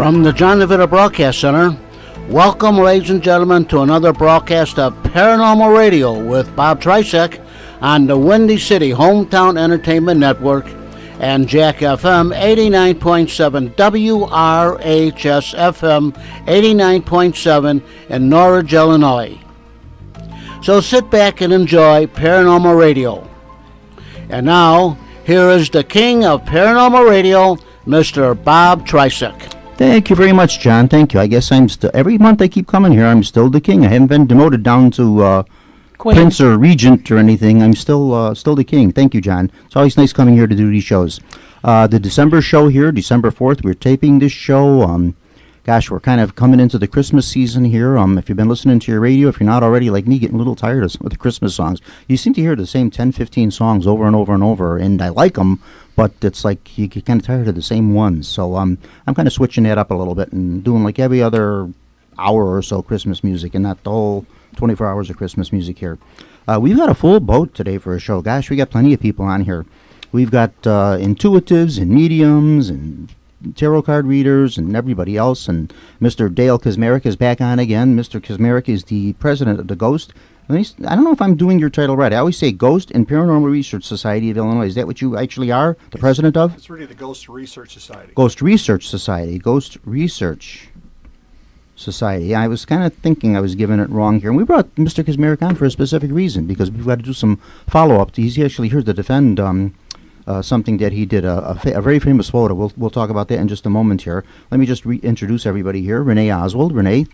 From the John DeVita Broadcast Center, welcome, ladies and gentlemen, to another broadcast of Paranormal Radio with Bob Trzeciak on the Windy City Hometown Entertainment Network and Jack FM 89.7, WRHS FM 89.7 in Norridge, Illinois. So sit back and enjoy Paranormal Radio. And now, here is the king of Paranormal Radio, Mr. Bob Trzeciak. Thank you very much, John. Thank you. I guess I'm still, every month I keep coming here, I'm still the king. I haven't been demoted down to Prince or Regent or anything. I'm still the king. Thank you, John. It's always nice coming here to do these shows. The December show here, December 4th, we're taping this show. Gosh, we're kind of coming into the Christmas season here. If you've been listening to your radio, if you're not already like me, getting a little tired of some of the Christmas songs. You seem to hear the same 10, 15 songs over and over and over, and I like them, but it's like you get kind of tired of the same ones. So I'm kind of switching that up a little bit and doing like every other hour or so Christmas music and not the whole 24 hours of Christmas music here. We've got a full boat today for a show. Gosh, we got plenty of people on here. We've got intuitives and mediums and tarot card readers and everybody else, and Mr. Dale Kaczmarek is back on again. Mr. Kaczmarek is the president of the Ghost. I don't know if I'm doing your title right. I always say Ghost and Paranormal Research Society of Illinois. Is that what you actually are, the president of? It's really the Ghost Research Society. Ghost Research Society. Ghost Research Society. Yeah, I was kind of thinking I was giving it wrong here. And we brought Mr. Kaczmarek on for a specific reason, because we've got to do some follow-up. He's actually here to defend something that he did, a very famous photo. We'll talk about that in just a moment here. Let me just reintroduce everybody here. Renee Oswald. Renee,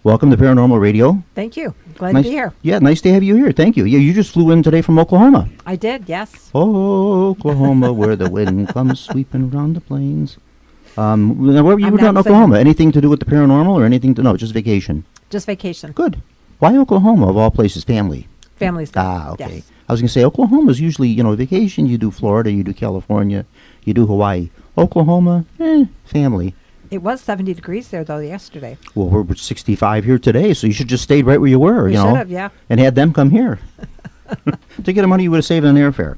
welcome to Paranormal Radio. Thank you. Glad to be here. Yeah, nice to have you here. Thank you. Yeah, you just flew in today from Oklahoma. I did, yes. Oh, Oklahoma, where the wind comes sweeping around the plains. Now, where you were down in Oklahoma? Anything to do with the paranormal or anything to know? Just vacation? Just vacation. Good. Why Oklahoma, of all places? Family? Family's there. Ah, okay. Yes. I was going to say, Oklahoma's usually, vacation. You do Florida, you do California, you do Hawaii. Oklahoma, family. It was 70 degrees there, though, yesterday. Well, we're 65 here today, so you should just stayed right where you were, We should have, yeah. and had them come here. To get the money you would have saved on airfare.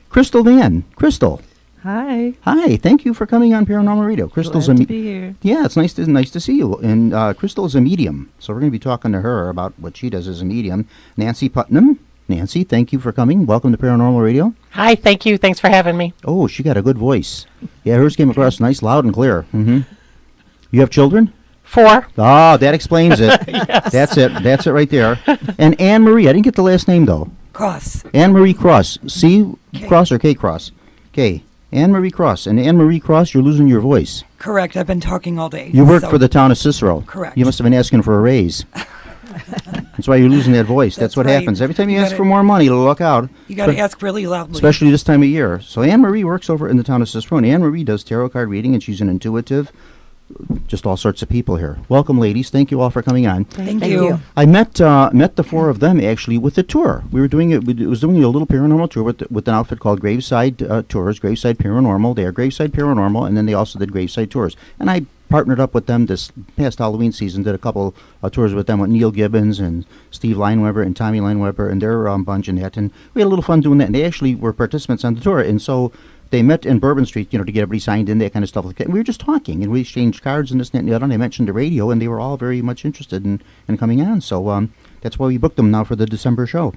Crystal Van. Crystal. Hi. Hi. Thank you for coming on Paranormal Radio. Crystal's Glad to be here. Yeah, it's nice to see you. And Crystal is a medium, so we're going to be talking to her about what she does as a medium. Nancy Putnam. Nancy, thank you for coming. Welcome to Paranormal Radio. Hi, thank you. Thanks for having me. Oh, she got a good voice. Yeah, hers came across nice, loud, and clear. Mm-hmm. You have children? 4. Oh, that explains it. Yes. That's it right there. And Anne Marie, I didn't get the last name, though. Cross. Anne Marie Cross. C Cross or K Cross? K. Anne Marie Cross. And Anne Marie Cross, you're losing your voice. Correct. I've been talking all day. You work for the town of Cicero. Correct. You must have been asking for a raise. That's why you're losing that voice. That's what right. happens. Every time you ask for more money, look out. You got to ask really loudly. Especially this time of year. So Anne Marie works over in the town of Cicero. And Anne Marie does tarot card reading, and she's an intuitive. Just all sorts of people here. Welcome, ladies. Thank you all for coming on. Thank you. I met the 4 of them actually with the tour. We were doing it. It was doing a little paranormal tour with an outfit called Graveside Tours, Graveside Paranormal. They are Graveside Paranormal, and then they also did Graveside Tours. And I partnered up with them this past Halloween season. Did a couple tours with them with Neil Gibbons and Steve Lineweber and Tommy Lineweber and their bunch and that. And we had a little fun doing that. And they actually were participants on the tour. And so they met in Bourbon Street, to get everybody signed in, that kind of stuff like that. And we were just talking, and we exchanged cards and this, and that, and the other. And I mentioned the radio, and they were all very much interested in coming on. So that's why we booked them now for the December show.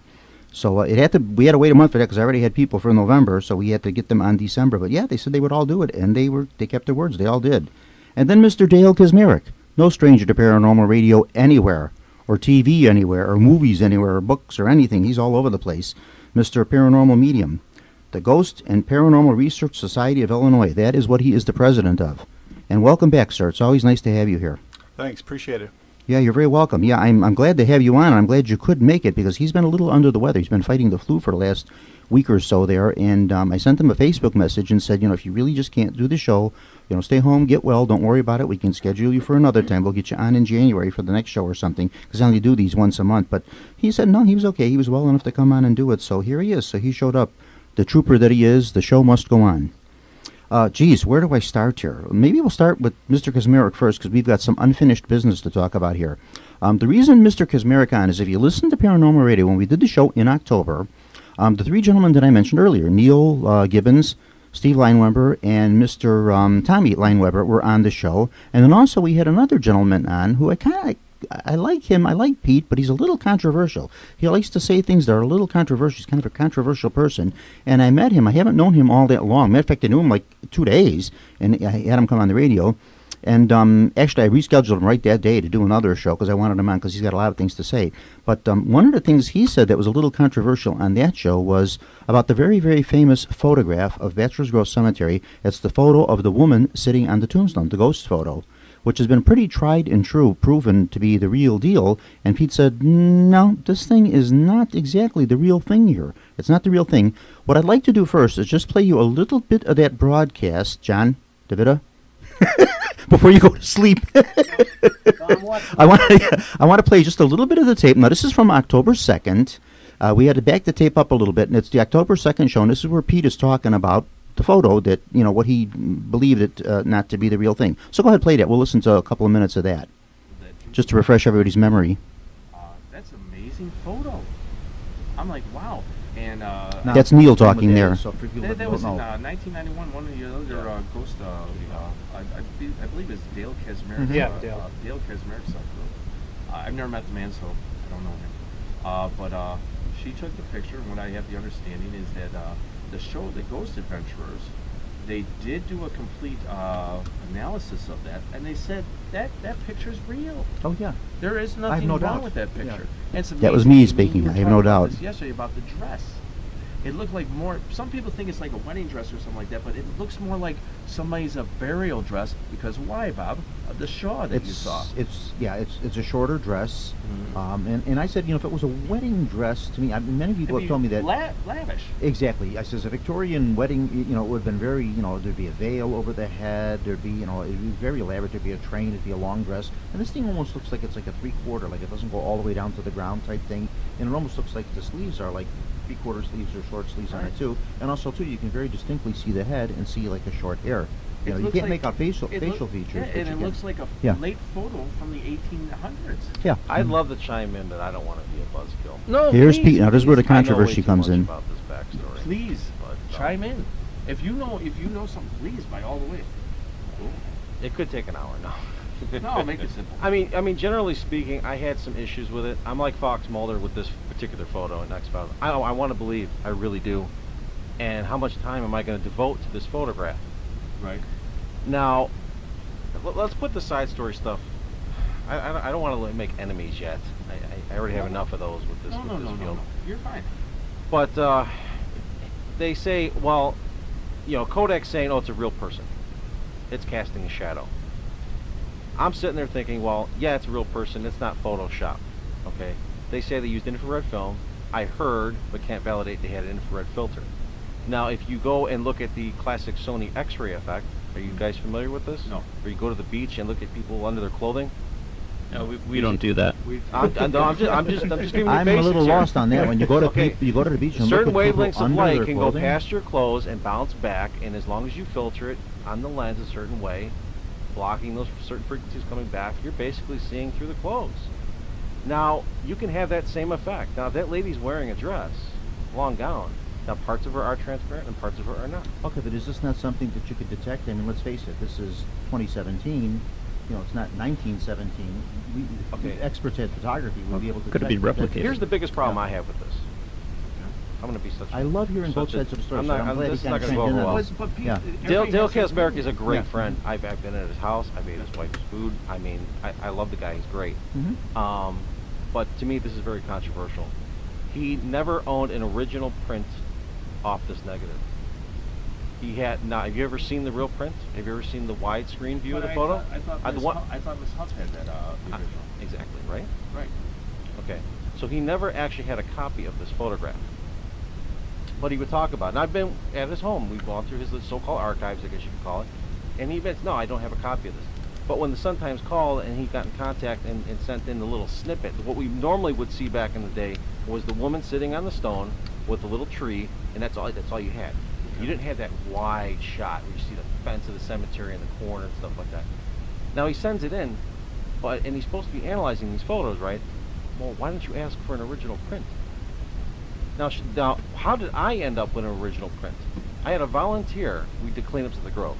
So we had to wait a month for that because I already had people for November, so we had to get them on December. But yeah, they said they would all do it, and they kept their words. They all did. And then Mr. Dale Kaczmarek, no stranger to paranormal radio anywhere, or TV anywhere, or movies anywhere, or books or anything. He's all over the place. Mr. Paranormal Medium. The Ghost and Paranormal Research Society of Illinois. That is what he is the president of. And welcome back, sir. It's always nice to have you here. Thanks. Appreciate it. Yeah, you're very welcome. Yeah, I'm glad to have you on, and I'm glad you could make it because he's been a little under the weather. He's been fighting the flu for the last week or so there, and I sent him a Facebook message and said, if you really just can't do the show, stay home, get well, don't worry about it. We can schedule you for another time. We'll get you on in January for the next show or something because I only do these once a month. But he said, no, he was okay. He was well enough to come on and do it, so here he is. So he showed up. The trooper that he is, the show must go on. Geez, where do I start here? Maybe we'll start with Mr. Kaczmarek first because we've got some unfinished business to talk about here. The reason Mr. Kaczmarek on is if you listen to Paranormal Radio, when we did the show in October, the 3 gentlemen that I mentioned earlier, Neil Gibbons, Steve Lineweber and Mr. Tommy Lineweber were on the show. And then also we had another gentleman on who I like him. I like Pete, but he's a little controversial. He likes to say things that are a little controversial. He's kind of a controversial person. And I met him. I haven't known him all that long. Matter of fact, I knew him like 2 days, and I had him come on the radio. And actually, I rescheduled him right that day to do another show because I wanted him on because he's got a lot of things to say. But one of the things he said that was a little controversial on that show was about the very, very famous photograph of Bachelors Grove Cemetery. It's the photo of the woman sitting on the tombstone, the ghost photo, which has been pretty tried and true, proven to be the real deal. And Pete said, no, this thing is not exactly the real thing here. It's not the real thing. What I'd like to do first is just play you a little bit of that broadcast, John DeVita, before you go to sleep. I want to play just a little bit of the tape. Now, this is from October 2nd. We had to back the tape up a little bit, and it's the October 2nd show, and this is where Pete is talking about the photo that, what he believed it not to be the real thing. So go ahead, play that. We'll listen to a couple of minutes of that, just to refresh everybody's memory. That's an amazing photo. I'm like, wow. And that's Neil talking there. that was in 1991. One of the other ghost, I believe it's Dale Kaczmarek. Yeah, Dale Kaczmarek. I've never met the man, so I don't know him. But she took the picture, and what I have the understanding is that the show, The Ghost Adventurers, they did do a complete analysis of that, and they said that picture's real. Oh, yeah. There is nothing wrong with that picture. Yeah. And that was me speaking, I have no doubt. Yesterday about the dress. It looked like more, some people think it's like a wedding dress or something like that, but it looks more like somebody's a burial dress, because why, Bob? The shawl that you saw. It's a shorter dress. Mm-hmm. And I said, if it was a wedding dress, to me, many people have told me that. Lavish. Exactly. I says a Victorian wedding, it would have been very, there'd be a veil over the head, there'd be, it'd be very elaborate, there'd be a train, it'd be a long dress. And this thing almost looks like it's like a 3/4, like it doesn't go all the way down to the ground type thing. And it almost looks like the sleeves are like 3/4 sleeves or short sleeves on it too. And also too, you can very distinctly see the head and see like a short hair. You can't make out facial features. Yeah, and it looks like a late photo from the 1800s. Yeah. I'd love to chime in, but I don't want to be a buzzkill. No, here's please, Pete. Now, this is where the I know way controversy too comes much in. about this backstory. Please, But, chime in. If you know something, please, by all the way. Cool. It could take an hour now. No, make it simple. I mean, generally speaking, I had some issues with it. I'm like Fox Mulder with this particular photo in X-Files. I want to believe, I really do. And how much time am I going to devote to this photograph? Right. Now, let's put the side story stuff. I don't want to make enemies yet. I already have enough of those with this field. No. You're fine. But they say, well, Kodak's saying, oh, it's a real person. It's casting a shadow. I'm sitting there thinking, well, yeah, it's a real person. It's not Photoshop. Okay. They say they used infrared film. I heard, but can't validate, they had an infrared filter. Now, if you go and look at the classic Sony X-ray effect, are you guys familiar with this? No. Where you go to the beach and look at people under their clothing? No, we don't do that. I'm just giving you I'm a little basics here. lost on that. When you go to you go to the beach and certain look at people wavelengths of under light their can clothing. go past your clothes and bounce back, and as long as you filter it on the lens a certain way, blocking those certain frequencies coming back, you're basically seeing through the clothes. Now, you can have that same effect. Now, if that lady's wearing a dress, long gown, now parts of her are transparent and parts of her are not. Okay, but is this not something that you could detect? I mean, let's face it, this is 2017. It's not 1917. Experts at photography would be able to Could it be detect that. replicated? Here's the biggest problem I have with this. I'm going to be such I love hearing both such a- sides of the story. I'm so not- I'm glad this he is not kinda gonna chimed go in on over this. well. But Pete, Yeah. Dale Kaczmarek is a great Yeah. friend. I've been at his house. I've ate his wife's food. I mean, I love the guy. He's great. Mhm. But to me, this is very controversial. He never owned an original print off this negative. He had not. Have you ever seen the real print? Have you ever seen the widescreen view of the photo? I thought the one- Ms. Huff had that the original. Exactly, right? Right. Okay. So he never actually had a copy of this photograph. But he would talk about it. And I've been at his home. We've gone through his so-called archives, I guess you could call it. And he admits, no, I don't have a copy of this. But when the Sun-Times called and he got in contact and sent in the little snippet, what we normally would see back in the day was the woman sitting on the stone with a little tree, and that's all you had. You didn't have that wide shot where you see the fence of the cemetery in the corner and stuff like that. Now he sends it in, and he's supposed to be analyzing these photos, right? Well, why don't you ask for an original print? Now, how did I end up with an original print? I had a volunteer. We did cleanups at the Grove.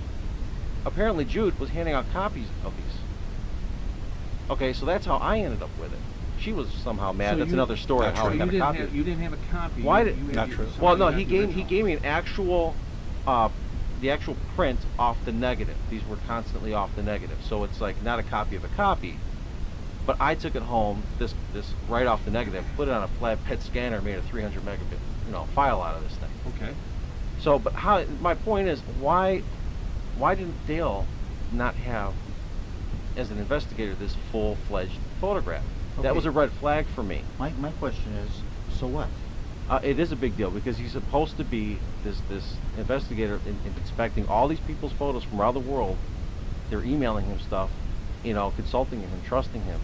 Apparently, Jude was handing out copies of these. Okay, so that's how I ended up with it. She was somehow mad. So That's you- another story Not of how true. I got a copy. You didn't have a copy. Why you- did- you had Not your- true. somebody Well, no, got he the gave original. me an actual, the actual print off the negative. These were constantly off the negative, so it's like not a copy of a copy. But I took it home, this right off the negative, put it on a flatbed scanner, made a 300 megabit, file out of this thing. Okay. So, but how? My point is, why didn't Dale not have, as an investigator, this full-fledged photograph? That Okay. was a red flag for me. My question is, so what? It is a big deal because he's supposed to be this investigator inspecting all these people's photos from around the world. They're emailing him stuff, consulting him and trusting him.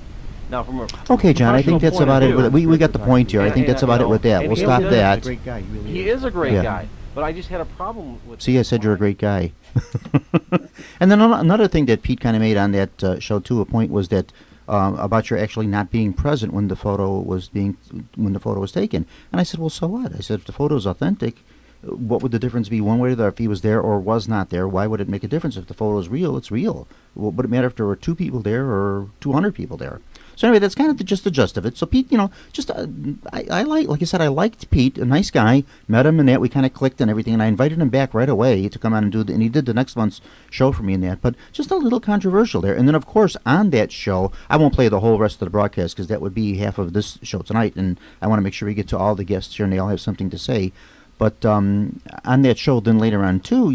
Now, from a Okay, John, I think professional that's point of about it. view- We got the point here. I And- think that's and, about it with that. and We'll he stop is that. a Great guy, he really He is a great Yeah. guy, but I just had a problem with. See, I said you're a great guy. And then another thing that Pete kind of made on that show too, a point was that about your actually not being present when the photo was taken. And I said, well, so what? I said, if the photo is authentic, what would the difference be one way or the other if he was there or was not there? Why would it make a difference if the photo is real? It's real. What would it matter if there were 2 people there or 200 people there? So anyway, that's kind of just the gist of it. So Pete, I like I said, I liked Pete, a nice guy. Met him and that we kind of clicked and everything, and I invited him back right away to come on and and he did the next month's show for me and that. But just a little controversial there. And then of course on that show, I won't play the whole rest of the broadcast because that would be half of this show tonight, and I want to make sure we get to all the guests here and they all have something to say. But on that show, then later on too,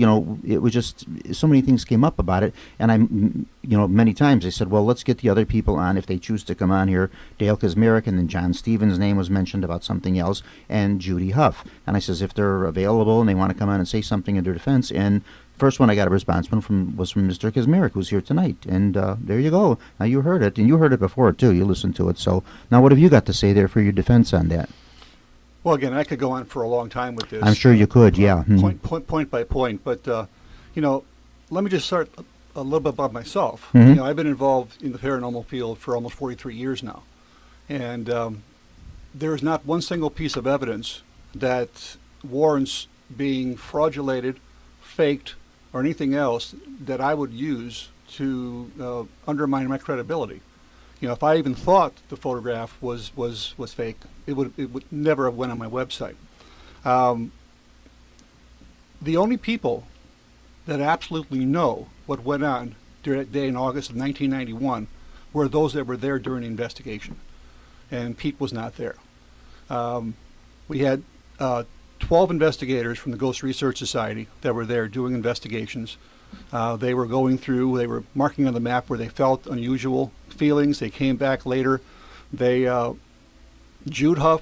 it was just so many things came up about it, and many times I said, well, let's get the other people on if they choose to come on here. Dale Kaczmarek, and then John Stevens' name was mentioned about something else, and Jude Huff. And I says if they're available and they want to come on and say something in their defense, and first one I got a response was from Mr. Kaczmarek, who's here tonight, and there you go. Now you heard it, and you heard it before too. You listened to it. So now what have you got to say there for your defense on that? Well, again, I could go on for a long time with this. I'm sure you could, yeah. Point by point. But, let me just start a little bit about myself. Mhm. I've been involved in the paranormal field for almost 43 years now. And there is not one single piece of evidence that warrants being fraudulated, faked, or anything else that I would use to undermine my credibility. If I even thought the photograph was fake, it would never have went on my website. The only people that absolutely know what went on during that day in August of 1991 were those that were there during the investigation, and Pete was not there. We had 12 investigators from the Ghost Research Society that were there doing investigations. They were going through, they were marking on the map where they felt unusual feelings. They came back later. Jude Huff,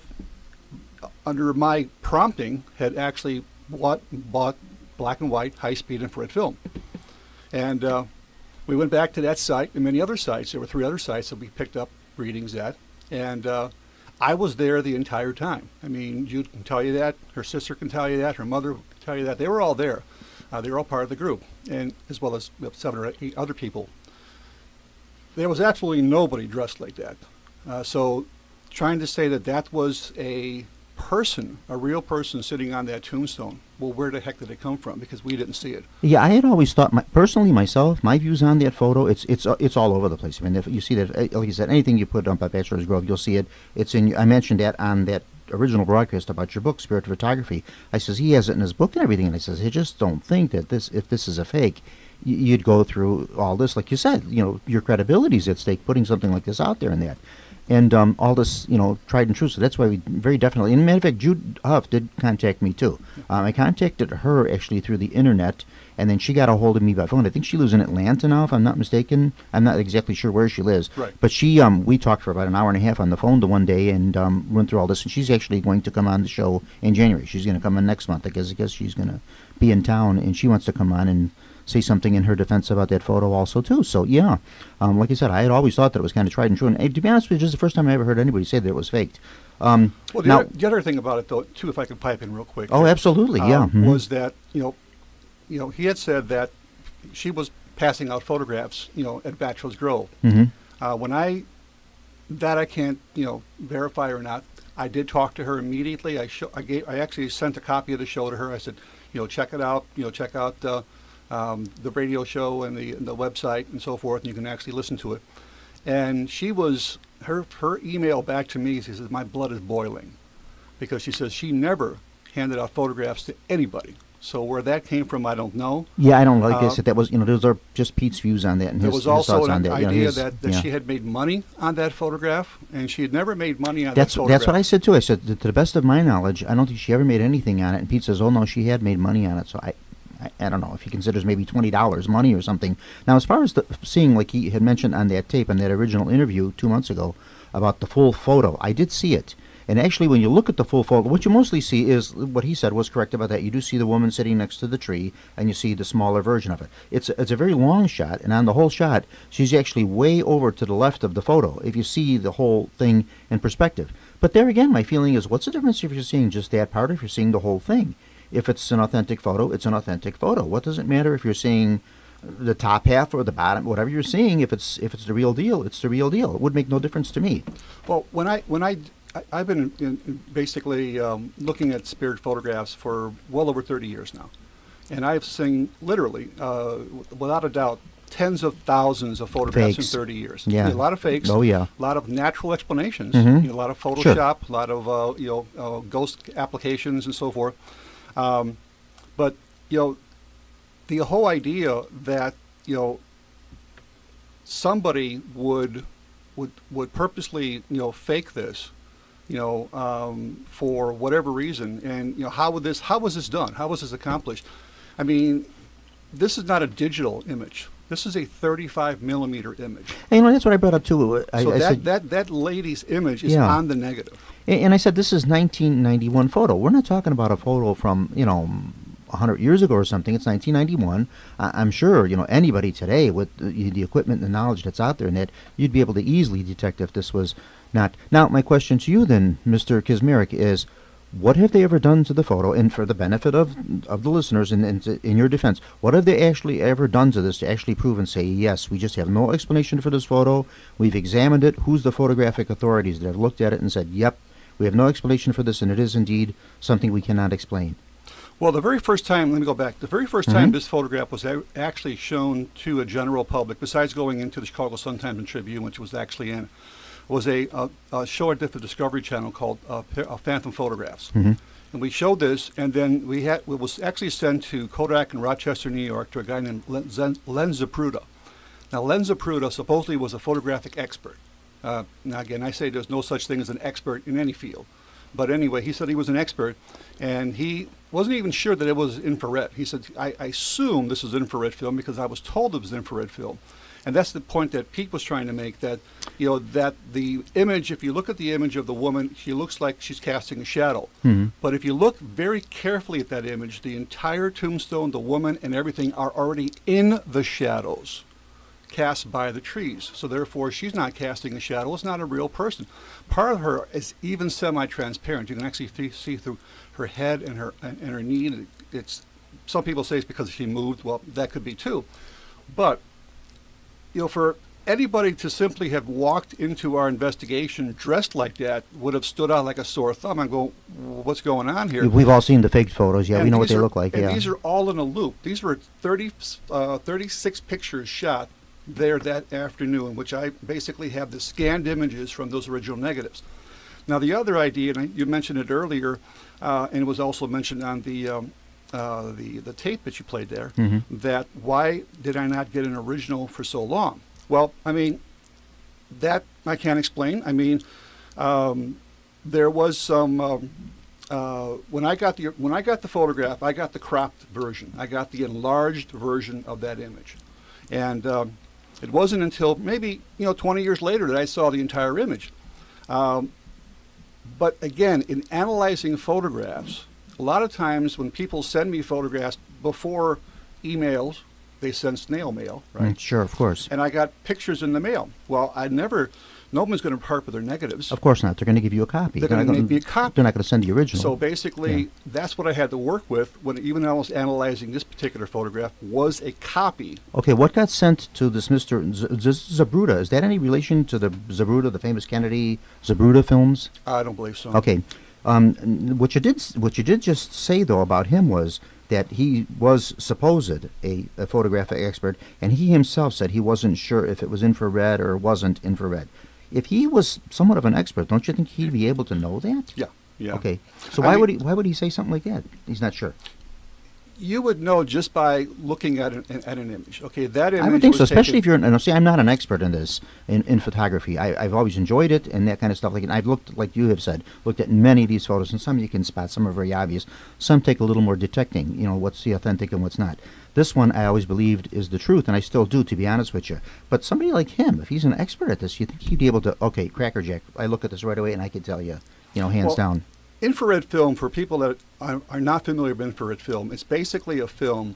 under my prompting, had actually bought black and white high-speed infrared film. And we went back to that site and many other sites. There were 3 other sites that we picked up readings at. And I was there the entire time. I mean, Jude can tell you that. Her sister can tell you that. Her mother can tell you that. They were all there. They were all part of the group, and as well as 7 or 8 other people. There was absolutely nobody dressed like that. So trying to say that was a real person sitting on that tombstone, well, where the heck did it come from? Because we didn't see it. Yeah, I had always thought, personally myself, my views on that photo, it's all over the place. I mean, if you see that, like you said, anything you put up at Bachelors Grove, you'll see it. It's in. I mentioned that on that original broadcast about your book, Spirit Photography. I says he has it in his book and everything, and I says I just don't think that if this is a fake, you'd go through all this, like you said. Your credibility's at stake putting something like this out there and that. And all this, tried and true. So that's why we very definitely. And matter of fact, Jude Huff did contact me too. I contacted her actually through the internet, and then she got a hold of me by phone. I think she lives in Atlanta now, if I'm not mistaken. I'm not exactly sure where she lives. Right. But we talked for about an hour and a half on the phone the one day and went through all this. And she's actually going to come on the show in January. She's going to come in next month. I guess she's going to be in town, and she wants to come on and say something in her defense about that photo also too. So yeah, like I said, I had always thought that it was kind of tried and true. And to be honest with you, this is the first time I ever heard anybody say that it was faked. Well, the other thing about it, though, too, if I could pipe in real quick. Oh, absolutely, yeah. Was that he had said that she was passing out photographs, at Bachelors Grove. When I can't, verify or not. I did talk to her immediately. I actually sent a copy of the show to her. I said, check it out. Check out the radio show and the website and so forth, and you can actually listen to it. And she was her email back to me. She says, "My blood is boiling," because she says she never handed out photographs to anybody. So where that came from, I don't know. Yeah, I don't like I said that was those are just Pete's views on that and there his was also thoughts on an that. idea that she had made money on that photograph, and she had never made money on that's that photograph. That's what I said too. I said, to the best of my knowledge, I don't think she ever made anything on it. And Pete says, "Oh no, she had made money on it." So I don't know if he considers maybe $20 money or something. Now, as far as seeing, like he had mentioned on that tape, on that original interview 2 months ago, about the full photo, I did see it. And actually, when you look at the full photo, what you mostly see is what he said was correct about that. You do see the woman sitting next to the tree, and you see the smaller version of it. It's a very long shot, and on the whole shot, she's actually way over to the left of the photo, if you see the whole thing in perspective. But there again, my feeling is, what's the difference if you're seeing just that part or if you're seeing the whole thing? If it's an authentic photo, it's an authentic photo. What does it matter if you're seeing the top half or the bottom, whatever you're seeing? If it's the real deal, it's the real deal. It would make no difference to me. Well, I've been basically looking at spirit photographs for well over 30 years now, and I've seen literally, without a doubt, tens of thousands of photographs Fakes. in 30 years. Yeah. A lot of fakes. Oh yeah. A lot of natural explanations. Mhm. A lot of Photoshop. A lot of ghost applications and so forth. But the whole idea that somebody would purposely fake this, for whatever reason, and how was this done? How was this accomplished? I mean, this is not a digital image. This is a 35 millimeter image. And that's what I brought up too. I said, that lady's image is Yeah. on the negative. and I said, this is 1991 photo. We're not talking about a photo from 100 years ago or something. It's 1991. I'm sure anybody today with the equipment and the knowledge that's out there, and that you'd be able to easily detect if this was not. Now, my question to you then, Mr. Kaczmarek, is what have they ever done to the photo? And for the benefit of the listeners, and in your defense, what have they actually ever done to this to actually prove and say, yes, we just have no explanation for this photo. We've examined it. Who's the photographic authorities that have looked at it and said, yep, we have no explanation for this, and it is indeed something we cannot explain? Well, the very first time, let me go back. The very first time this photograph was actually shown to a general public, besides going into the Chicago Sun-Times and Tribune, which was actually in, was a show I did for the Discovery Channel called Phantom Photographs. And we showed this, and then it was actually sent to Kodak in Rochester, New York, to a guy named Len Zapruder. Now, Len Zapruder supposedly was a photographic expert. Now, again, I say there's no such thing as an expert in any field. But anyway, he said he was an expert, and he wasn't even sure that it was infrared. He said, I assume this is infrared film because I was told it was infrared film. And that's the point that Pete was trying to make, that that the image, if you look at the image of the woman, she looks like she's casting a shadow. But if you look very carefully at that image, the entire tombstone, the woman, and everything are already in the shadows cast by the trees. So therefore, she's not casting a shadow. It's not a real person. Part of her is even semi-transparent. You can actually see through her head and her knee. It's some people say it's because she moved. Well, that could be too. But for anybody to simply have walked into our investigation dressed like that would have stood out like a sore thumb and go, what's going on here? We've all seen the fake photos. Yeah, And we know what these they are- look like. And Yeah. these are all in a loop. These were 36 pictures shot there that afternoon, which I basically have the scanned images from those original negatives. Now, the other idea, and you mentioned it earlier, and it was also mentioned on the tape that you played there, that why did I not get an original for so long? Well, I mean, that I can't explain. I mean, there was some when I got the photograph, I got the cropped version. I got the enlarged version of that image, and it wasn't until maybe 20 years later that I saw the entire image. But again, in analyzing photographs, a lot of times when people send me photographs before emails, they send snail mail, right? Sure, of course. And I got pictures in the mail. Well, no one's going to part with their negatives. Of course not. They're going to give you a copy. They're going to make me a copy. They're not going to send the original. So basically, that's what I had to work with even I was analyzing this particular photograph, was a copy. Okay, what got sent to this Mr. Zapruder? Is that any relation to the Zapruder, the famous Kennedy Zapruder films? I don't believe so. Okay. What you did just say though about him was that he was supposed a photographic expert, and he himself said he wasn't sure if it was infrared or wasn't infrared. If he was somewhat of an expert, don't you think he'd be able to know that? Yeah, yeah. Okay. So I why mean, would he say something like that? He's not sure. You would know just by looking at an image. Okay, that image. I would think so, was especially taken- if you're. See, I'm not an expert in this in photography. I've always enjoyed it and that kind of stuff. Like, and I've looked, like you have said, looked at many of these photos, and some you can spot. Some are very obvious. Some take a little more detecting. You know, what's the authentic and what's not. This one I always believed is the truth, and I still do, to be honest with you. But somebody like him, if he's an expert at this, you think he'd be able to? Okay, crackerjack. I look at this right away, and I could tell you, hands Well, down. Infrared film, for people that are not familiar with infrared film, it's basically a film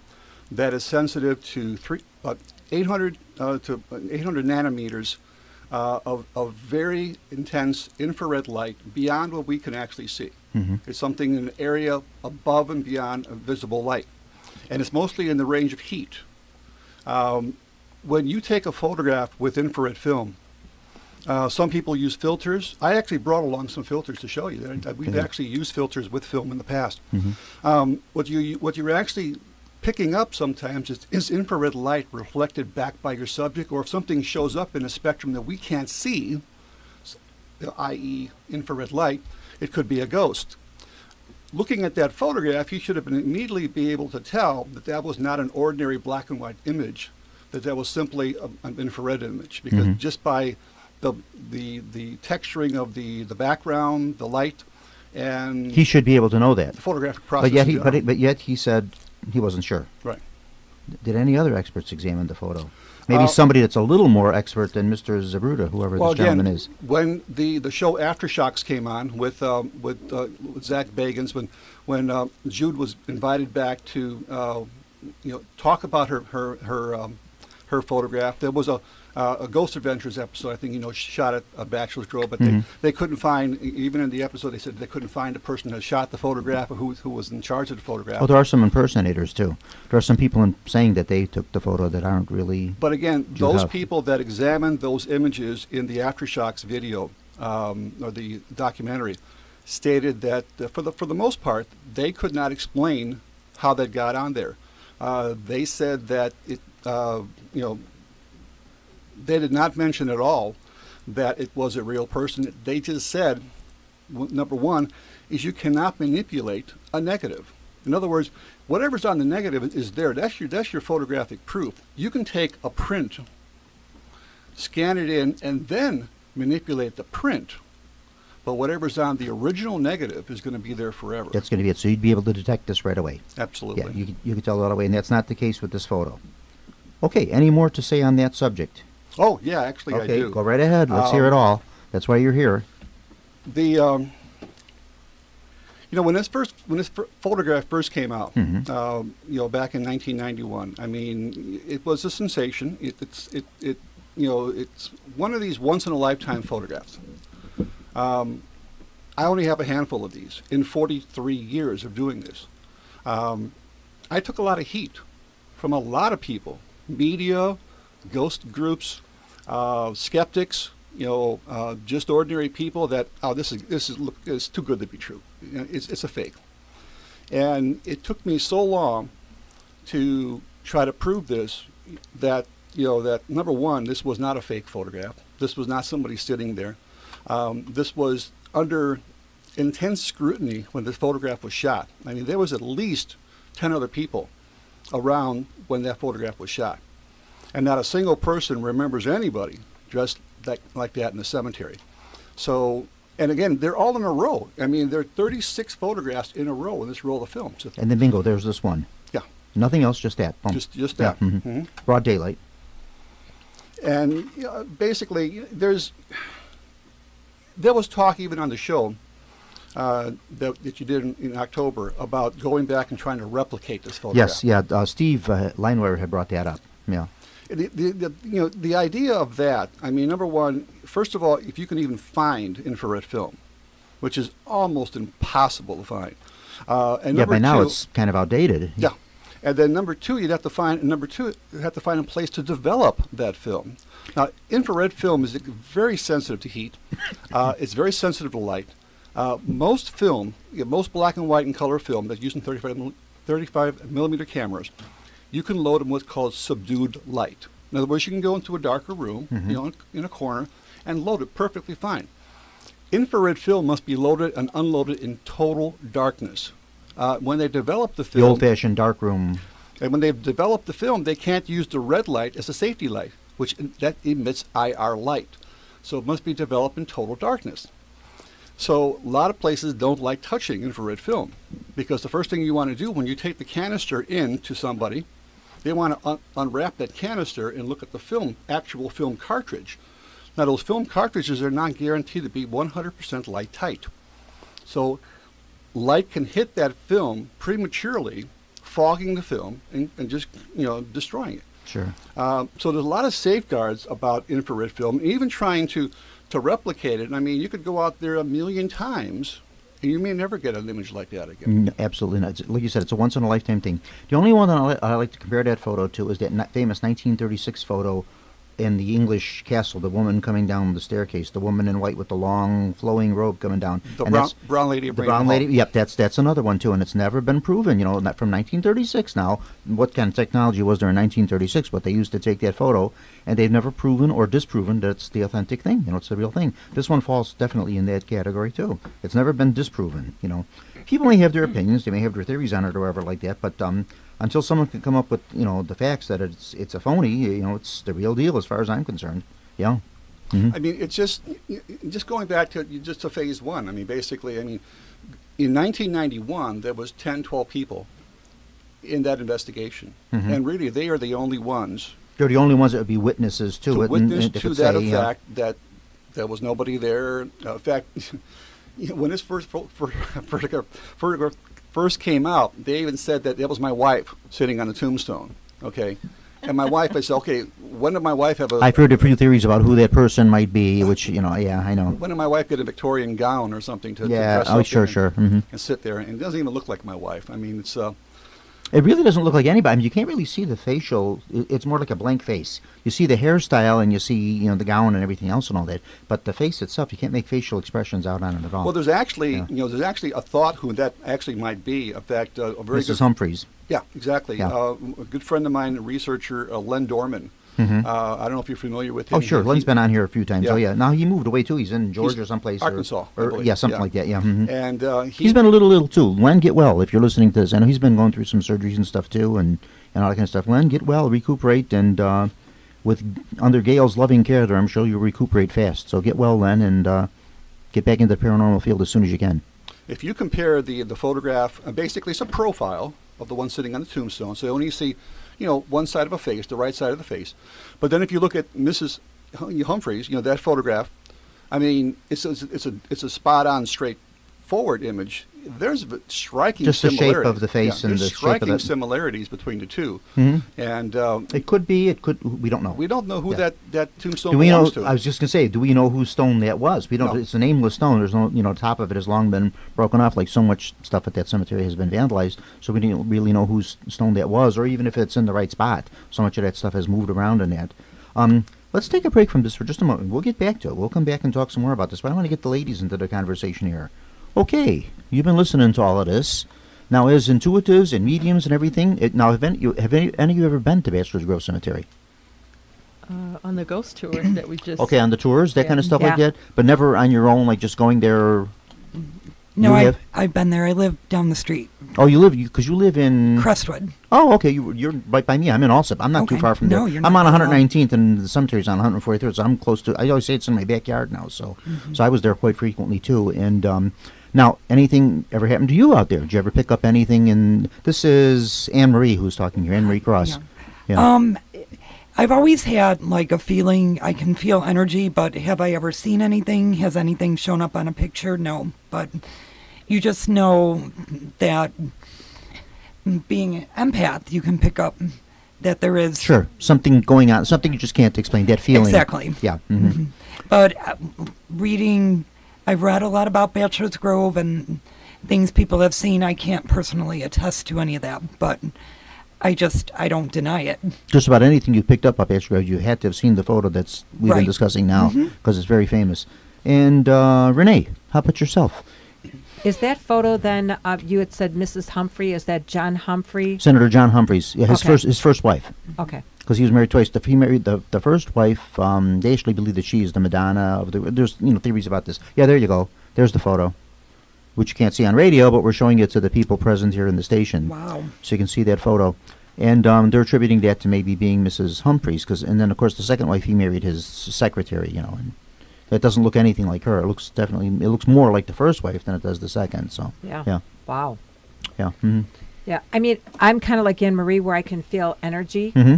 that is sensitive to 800 to 800 nanometers of very intense infrared light beyond what we can actually see. Mm-hmm. It's something in an area above and beyond visible light. And it's mostly in the range of heat. When you take a photograph with infrared film, some people use filters. I actually brought along some filters to show you. We've actually used filters with film in the past. Mm-hmm. What you're actually picking up sometimes is infrared light reflected back by your subject, or if something shows up in a spectrum that we can't see, i.e. infrared light, it could be a ghost. Looking at that photograph, you should have immediately be able to tell that that was not an ordinary black and white image, that was simply an infrared image, because Mm-hmm. just by the texturing of the background, the light, and He should be able to know that. the photographic process. But yet he said he wasn't sure. Right. Did any other experts examine the photo? Maybe somebody that's a little more expert than Mr. Zabruta, whoever Well, this gentleman again, is. when the show Aftershocks came on with Zach Bagans, when Jude was invited back to talk about her photograph, there was a Ghost Adventures episode, I think, shot at Bachelors Grove, but they couldn't find, even in the episode, they said they couldn't find a person who shot the photograph or who was in charge of the photograph. Oh, there are some impersonators, too. There are some people saying that they took the photo that aren't really... But again, Jude those Huff. people that examined those images in the Aftershocks video, or the documentary, stated that for the most part, they could not explain how that got on there. They said that it, they did not mention at all that it was a real person. They just said, number one, is you cannot manipulate a negative. In other words, whatever's on the negative is there. That's your photographic proof. You can take a print, scan it in, and then manipulate the print. But whatever's on the original negative is going to be there forever. That's going to be it. So you'd be able to detect this right away. Absolutely. Yeah, you could tell right away, and that's not the case with this photo. Okay, any more to say on that subject? Oh, yeah, actually I Okay, do. go right ahead. Let's hear it all. That's why you're here. The when this photograph first came out, Mm-hmm. back in 1991, I mean, it was a sensation. It's one of these once in a lifetime photographs. I only have a handful of these in 43 years of doing this. I took a lot of heat from a lot of people, media, ghost groups, skeptics, just ordinary people that, this is too good to be true. It's a fake. And it took me so long to try to prove this, that number one, this was not a fake photograph. This was not somebody sitting there. This was under intense scrutiny when this photograph was shot. I mean, there was at least 10 other people around when that photograph was shot. And not a single person remembers anybody dressed like that in the cemetery. So, and again, they're all in a row. I mean, there are 36 photographs in a row in this roll of film. So, And then bingo, there's this one. yeah, Nothing else, just that. Boom. just that. Yeah, mhm. Mhm. Broad daylight. And basically, there was talk even on the show that you did in October about going back and trying to replicate this photograph. Yes, yeah. Steve Leinweber had brought that up. Yeah. The idea of that, I mean, number one, first of all, if you can even find infrared film, which is almost impossible to find. And Yeah, number by now two, it's kind of outdated. yeah. And then number two, you have to find a place to develop that film. Now, infrared film is very sensitive to heat. It's very sensitive to light. Most film, most black and white and color film that's used in 35 millimeter cameras, you can load them with what's called subdued light. In other words, you can go into a darker room, in a corner, and load it perfectly fine. Infrared film must be loaded and unloaded in total darkness. When they develop the film, The old-fashioned dark room. and when they've developed the film, they can't use the red light as a safety light, that emits IR light. So it must be developed in total darkness. So a lot of places don't like touching infrared film because the first thing you want to do when you take the canister in to somebody, they want to unwrap that canister and look at the actual film cartridge. Now those film cartridges are not guaranteed to be 100% light tight. So light can hit that film prematurely, fogging the film and just destroying it. Sure. So there's a lot of safeguards about infrared film, even trying to replicate it. I mean, you could go out there 1,000,000 times, and you may never get an image like that again. Absolutely not. Like you said, it's a once-in-a-lifetime thing. The only one that I like to compare that photo to is that famous 1936 photo in the English castle, the woman coming down the staircase, the woman in white with the long flowing robe coming down. The brown lady of the Rainbow brown lady. Hall. Yep, that's another one too, and it's never been proven. Not from 1936 now. What kind of technology was there in 1936? But they used to take that photo, and they've never proven or disproven that it's the authentic thing. It's the real thing. This one falls definitely in that category too. It's never been disproven. People may have their opinions, they may have their theories on it or whatever like that, but until someone can come up with the facts that it's a phony, it's the real deal as far as I'm concerned. Yeah. Mm-hmm. I mean, it's just going back to phase one. I mean, basically, in 1991 there was 10, 12 people in that investigation, and really they are the only ones. They're the only ones that would be witnesses to it. Witness and to that effect that there was nobody there. In fact, when this first came out, they even said that it was my wife sitting on the tombstone. Okay, and my wife, I said, okay, when did my wife have a? I've heard a few theories about who that person might be, which I know. When did my wife get a Victorian gown or something to dress oh up sure, in sure, and sit there? And it doesn't even look like my wife. I mean, it's. It really doesn't look like anybody. I mean, you can't really see the facial. It's more like a blank face. You see the hairstyle and you see, the gown and everything else and all that. But the face itself, you can't make facial expressions out on it at all. Well, there's actually, there's actually a thought who that actually might be. In fact, a very Mrs. Humphreys. Yeah, exactly. Yeah. A good friend of mine, a researcher, Len Dorman. I don't know if you're familiar with him. Oh, sure. Len's been on here a few times. Yeah. Oh, yeah. Now he moved away, too. He's in Georgia or someplace. Arkansas, I Or believe. something like that, yeah. And he's been a little ill, too. Len, get well if you're listening to this. I know he's been going through some surgeries and stuff, too, and all that kind of stuff. Len, get well, recuperate, and under Gail's loving care there, I'm sure you'll recuperate fast. So get well, Len, and get back into the paranormal field as soon as you can. If you compare the photograph, basically it's a profile of the one sitting on the tombstone. So only you see, one side of a face, the right side of the face. But then if you look at Mrs. Humphreys, that photograph, I mean, it's a spot-on, straightforward image. There's striking just the similarities. shape of the face and the shape of striking it. similarities between the two. And it could be. We don't know. We don't know who that tombstone do we know? belongs to. I was just going to say, do we know whose stone that was? We don't. No. It's a nameless stone. There's no, top of it has long been broken off. Like so much stuff at that cemetery has been vandalized, so we don't really know whose stone that was, or even if it's in the right spot. So much of that stuff has moved around in that. Let's take a break from this for just a moment. We'll get back to it. We'll come back and talk some more about this, but I want to get the ladies into the conversation here. Okay, you've been listening to all of this. Now, as intuitives and mediums and everything, have any of you ever been to Bachelors Grove Cemetery? On the ghost tour that we just... Okay, on the tours, that kind of stuff like Yeah. that? But never on your own, like just going there? No, You have? I've been there. I live down the street, Oh, you live in... Crestwood. Oh, okay, you're right by me. I'm in Alsip. I'm not too Okay. far from there. No, you're I'm not on at all. 119th, and the cemetery's on 143rd, so I'm close to... I always say it's in my backyard now, so I was there quite frequently, too. And now, anything ever happened to you out there? Did you ever pick up anything? And this is Anne-Marie who's talking here, Anne-Marie Cross. Yeah. I've always had like a feeling I can feel energy, but have I ever seen anything? Has anything shown up on a picture? No, but you just know that being an empath, you can pick up that there is... Sure, something going on, something you just can't explain, that feeling. Exactly. Yeah. But I've read a lot about Bachelors Grove and things people have seen. I can't personally attest to any of that, but I don't deny it. Just about anything you picked up Bachelors Grove, you had to have seen the photo we've been Right. discussing now, because it's very famous. And Renee, how about yourself? Is that photo then? You had said Mrs. Humphrey. Is that John Humphrey? Senator John Humphreys, yeah, Okay. his first wife. Okay. Because he was married twice. He married the first wife. They actually believe that she is the Madonna of the. There's theories about this. Yeah, there you go. There's the photo, which you can't see on radio, but we're showing it to the people present here in the station. Wow. So you can see that photo, and they're attributing that to maybe being Mrs. Humphreys. And then of course the second wife, he married his secretary. And that doesn't look anything like her. It looks more like the first wife than it does the second. So Yeah. yeah, Wow. yeah. Mm-hmm. Yeah. I mean, I'm kind of like Anne Marie, where I can feel energy. Mm-hmm.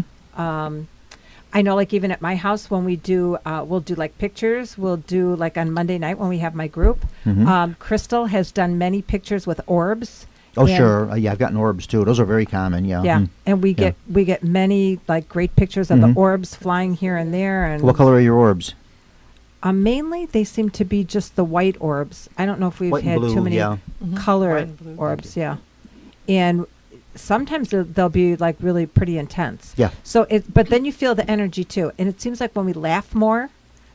I know, like even at my house when we do, we'll do like pictures. We'll do like on Monday night when we have my group. Mm-hmm. Crystal has done many pictures with orbs. Oh and- sure, yeah, I've gotten orbs too. Those are very common. Yeah. Yeah, Mm. and we Yeah. get many like great pictures of Mhm. the orbs flying here and there. And What color are your orbs? mainly they seem to be just the white orbs. I don't know if we've White and had blue, too many yeah. color White and blue. orbs. Yeah, and sometimes they'll be like really pretty intense. Yeah. So but then you feel the energy too, and it seems like when we laugh more,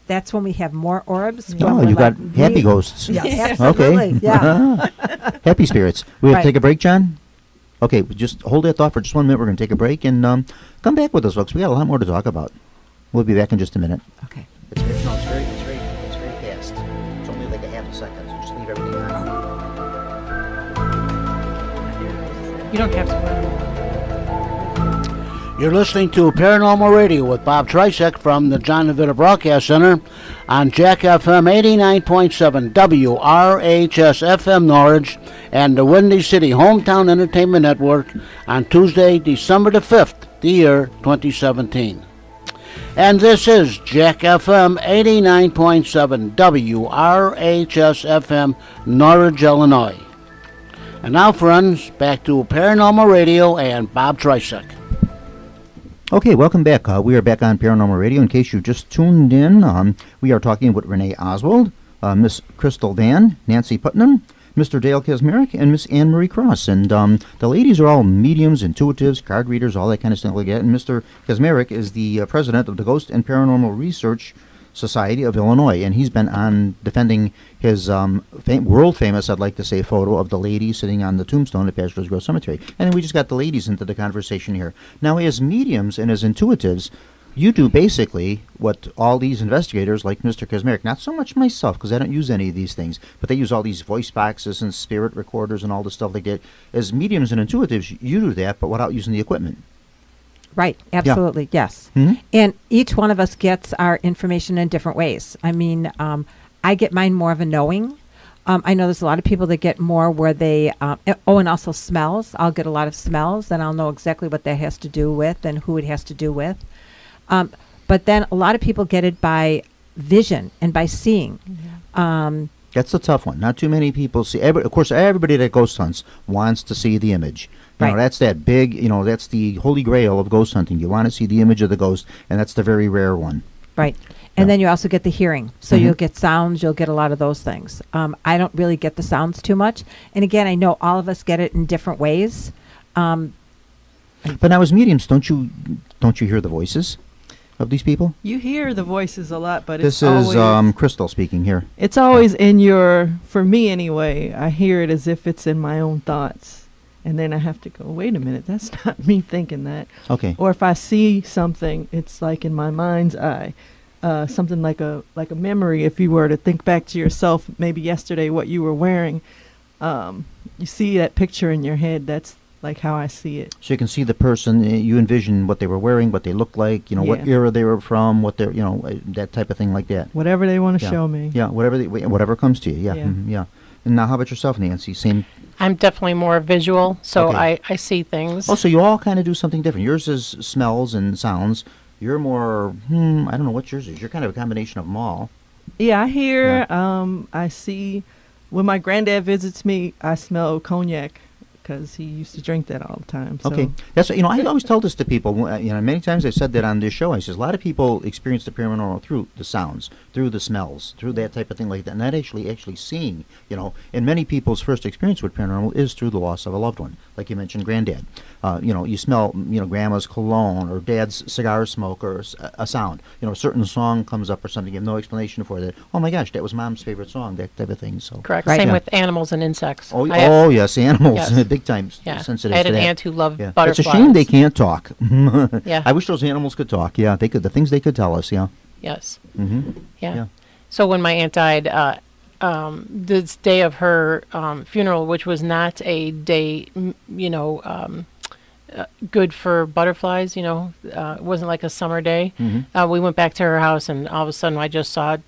that's when we have more orbs. when Oh, we're you got like happy really- ghosts. Yes, Okay. absolutely. Yeah. Happy spirits. We have Right. to take a break, John? Okay, just hold that thought for just 1 minute. We're going to take a break and come back with us, folks. We got a lot more to talk about. We'll be back in just a minute. Okay. It's very fast. It's only like a half a second, so just leave everything on. You don't have to. You're listening to Paranormal Radio with Bob Trzeciak from the John DeVita Broadcast Center on Jack FM 89.7 WRHS FM Norwich and the Windy City Hometown Entertainment Network on Tuesday, December the 5th, the year 2017. And this is Jack FM 89.7 WRHS FM Norwich, Illinois. And now, friends, back to Paranormal Radio and Bob Trzeciak. Okay, welcome back. We are back on Paranormal Radio. In case you just tuned in, we are talking with Renee Oswald, Miss Crystal Van, Nancy Putnam, Mr. Dale Kaczmarek, and Miss Anne Marie Cross. And the ladies are all mediums, intuitives, card readers, all that kind of stuff like that. And Mr. Kaczmarek is the president of the Ghost and Paranormal Research Society of Illinois, and he's been on defending his world famous, I'd like to say, photo of the lady sitting on the tombstone at Bachelors Grove Cemetery. And then we just got the ladies into the conversation here. Now, as mediums and as intuitives, you do basically what all these investigators, like Mr. Kaczmarek, not so much myself, because I don't use any of these things, but they use all these voice boxes and spirit recorders and all this stuff like that. As mediums and intuitives, you do that, but without using the equipment. Right, absolutely, yes. Mhm. And each one of us gets our information in different ways. I mean, I get mine more of a knowing. I know there's a lot of people that get more where they, and also smells. I'll get a lot of smells, and I'll know exactly what that has to do with and who it has to do with. But then a lot of people get it by vision and by seeing. That's a tough one. Not too many people see. Of course, everybody that ghost hunts wants to see the image. You know, Right. that's that big. That's the holy grail of ghost hunting. You want to see the image of the ghost, and that's the very rare one. Right. And Yeah. then you also get the hearing. So Mhm. you'll get sounds, you'll get a lot of those things. I don't really get the sounds too much. And again, I know all of us get it in different ways. But now, as mediums, don't you hear the voices of these people? You hear the voices a lot, but This it's always is Crystal speaking here. it's always in for me anyway. I hear it as if it's in my own thoughts, and then I have to go, wait a minute, that's not me thinking that. Okay. Or if I see something, it's like in my mind's eye, something like a memory. If you were to think back to yourself, maybe yesterday, what you were wearing, you see that picture in your head. That's like how I see it. So you can see the person. You envision what they were wearing, what they looked like. What Yeah. era they were from, what they're, that type of thing like that. Whatever they want to Yeah. show me. Yeah, whatever comes to you. Yeah, Yeah. yeah. And now, how about yourself, Nancy? Same. I'm definitely more visual, so Okay. I see things. Oh, so you all kind of do something different. Yours is smells and sounds. You're more, I don't know what yours is. You're kind of a combination of them all. Yeah, I hear, I see. When my granddad visits me, I smell cognac because he used to drink that all the time. So. Okay, that's I always tell this to people. Many times I've said that on this show. I says a lot of people experience the paranormal through the sounds, through the smells, through that type of thing like that, and not actually seeing. And many people's first experience with paranormal is through the loss of a loved one, like you mentioned, granddad. You smell, grandma's cologne or dad's cigar smoke or a sound. A certain song comes up or something. You have no explanation for that. Oh my gosh, that was mom's favorite song. That type of thing. So Correct. Right. Same Yeah. with animals and insects. Oh, I yes, animals, Yes. big time Yeah. sensitive I had to an that. aunt who loved Yeah. butterflies. It's a shame they can't talk. Yeah. I wish those animals could talk. Yeah, they could. The things they could tell us. Yeah. Yes. Mm-hmm. Yeah. Yeah. So when my aunt died, this day of her funeral, which was not a day, good for butterflies, it wasn't like a summer day. Mm-hmm. We went back to her house, and all of a sudden I just saw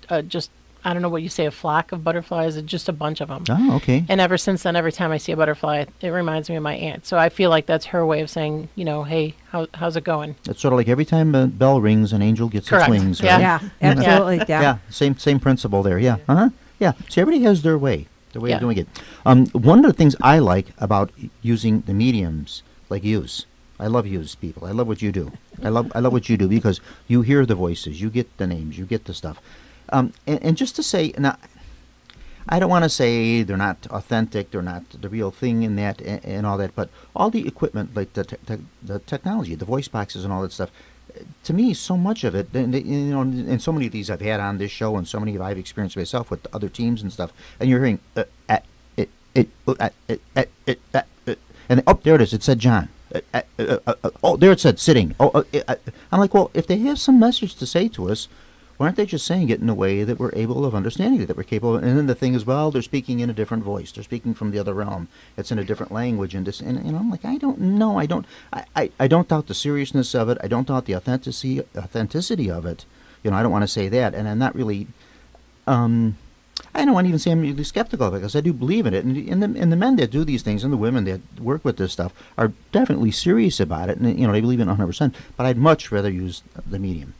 I don't know what you say, a flock of butterflies, just a bunch of them. Oh, okay. And ever since then, every time I see a butterfly, it reminds me of my aunt. So I feel like that's her way of saying, hey, how's it going? It's sort of like every time a bell rings, an angel gets Correct. its wings. Yeah. Right? Yeah, absolutely. Yeah. Yeah, same principle there. Yeah. Uh-huh. Yeah. See, everybody has their way Yeah. of doing it. One of the things I like about using the mediums, like yous, I love yous, people. I love what you do. I love what you do because you hear the voices, you get the names, you get the stuff. And just to say, now, I don't want to say they're not authentic, they're not the real thing in that and all that, but all the equipment, like the technology, the voice boxes and all that stuff, to me, so much of it, and so many of these I've had on this show, and so many I've experienced myself with other teams and stuff, and you're hearing, and oh, there it is, it said John. Oh, there it said sitting. I'm like, well, if they have some message to say to us, why aren't they just saying it in a way that we're able of understanding it, that we're capable of? And then the thing is, well, they're speaking in a different voice. They're speaking from the other realm. It's in a different language. And I'm like, I don't know. I don't doubt the seriousness of it. I don't doubt the authenticity of it. I don't want to say that. And I'm not really, I don't want to even say I'm really skeptical of it because I do believe in it. And the men that do these things and the women that work with this stuff are definitely serious about it. And, they believe in it 100%. But I'd much rather use the medium.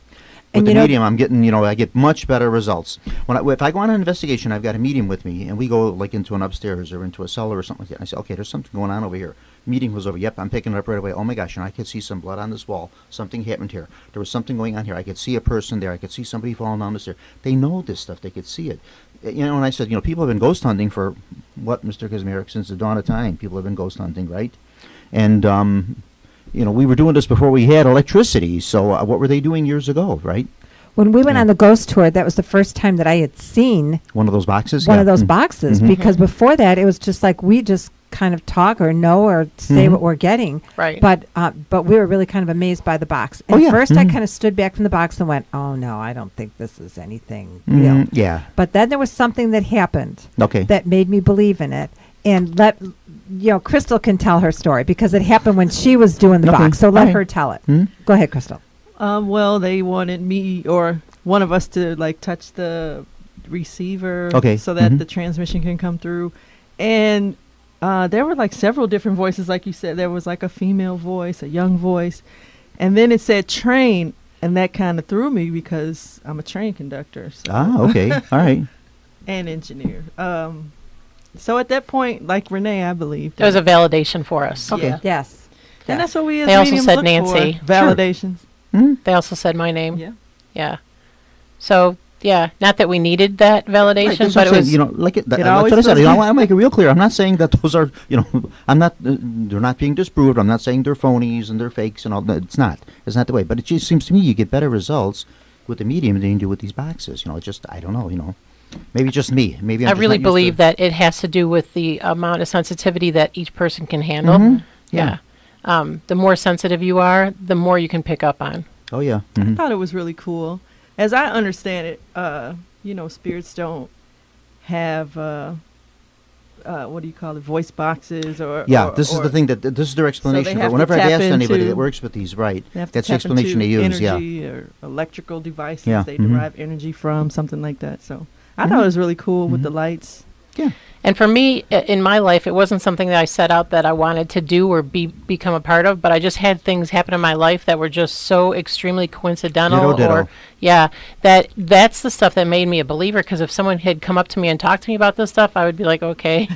With the medium, I'm getting, I get much better results. If I go on an investigation, I've got a medium with me, and we go like into an upstairs or into a cellar or something like that. And I say, okay, there's something going on over here. Meeting was over. Yep, I'm picking it up right away. Oh my gosh, I could see some blood on this wall. Something happened here. There was something going on here. I could see a person there. I could see somebody falling down the stairs. They know this stuff. They could see it. And I said, people have been ghost hunting for what, Mr. Kaczmarek, since the dawn of time. People have been ghost hunting, right? And we were doing this before we had electricity. So what were they doing years ago, right? When we went on the ghost tour, that was the first time that I had seen one of those boxes. One of those boxes, because before that, it was just like we just kind of talk or know or say what we're getting. Right. But we were really kind of amazed by the box. And first, I kind of stood back from the box and went, "Oh no, I don't think this is anything real." Yeah. But then there was something that happened. Okay. That made me believe in it. And Crystal can tell her story because it happened when she was doing the box. So let her tell it. Go ahead, Crystal. Well, they wanted me or one of us to touch the receiver so that the transmission can come through. And there were several different voices, like you said. There was a female voice, a young voice. And then it said train, and that kind of threw me because I'm a train conductor. So okay. All right. And engineer. So at that point, like Renee, I believe. It was a validation for us. Okay. Yeah. Yes. And that's what we as They also mediums said look Nancy. for, validations. They also said my name. Yeah. Yeah. So, not that we needed that validation, Right, but it was... that's what I said. I'll make it real clear. I'm not saying that those are, I'm not, they're not being disproved. I'm not saying they're phonies and they're fakes and all that. It's not the way. But it just seems to me you get better results with the medium than you do with these boxes. I don't know, Maybe just me. Maybe I really believe that it has to do with the amount of sensitivity that each person can handle. Yeah. The more sensitive you are, the more you can pick up on. Oh, yeah. I thought it was really cool. As I understand it, spirits don't have, what do you call it, voice boxes or... Yeah, this is the thing this is their explanation for whenever I've asked anybody that works with these, right, that's the explanation they use, energy or electrical devices they derive energy from, something like that. So I thought it was really cool with the lights. Yeah. And for me, in my life, it wasn't something that I set out that I wanted to do or become a part of, but I just had things happen in my life that were just so extremely coincidental. Ditto. That's the stuff that made me a believer, because if someone had come up to me and talked to me about this stuff, I would be like, okay,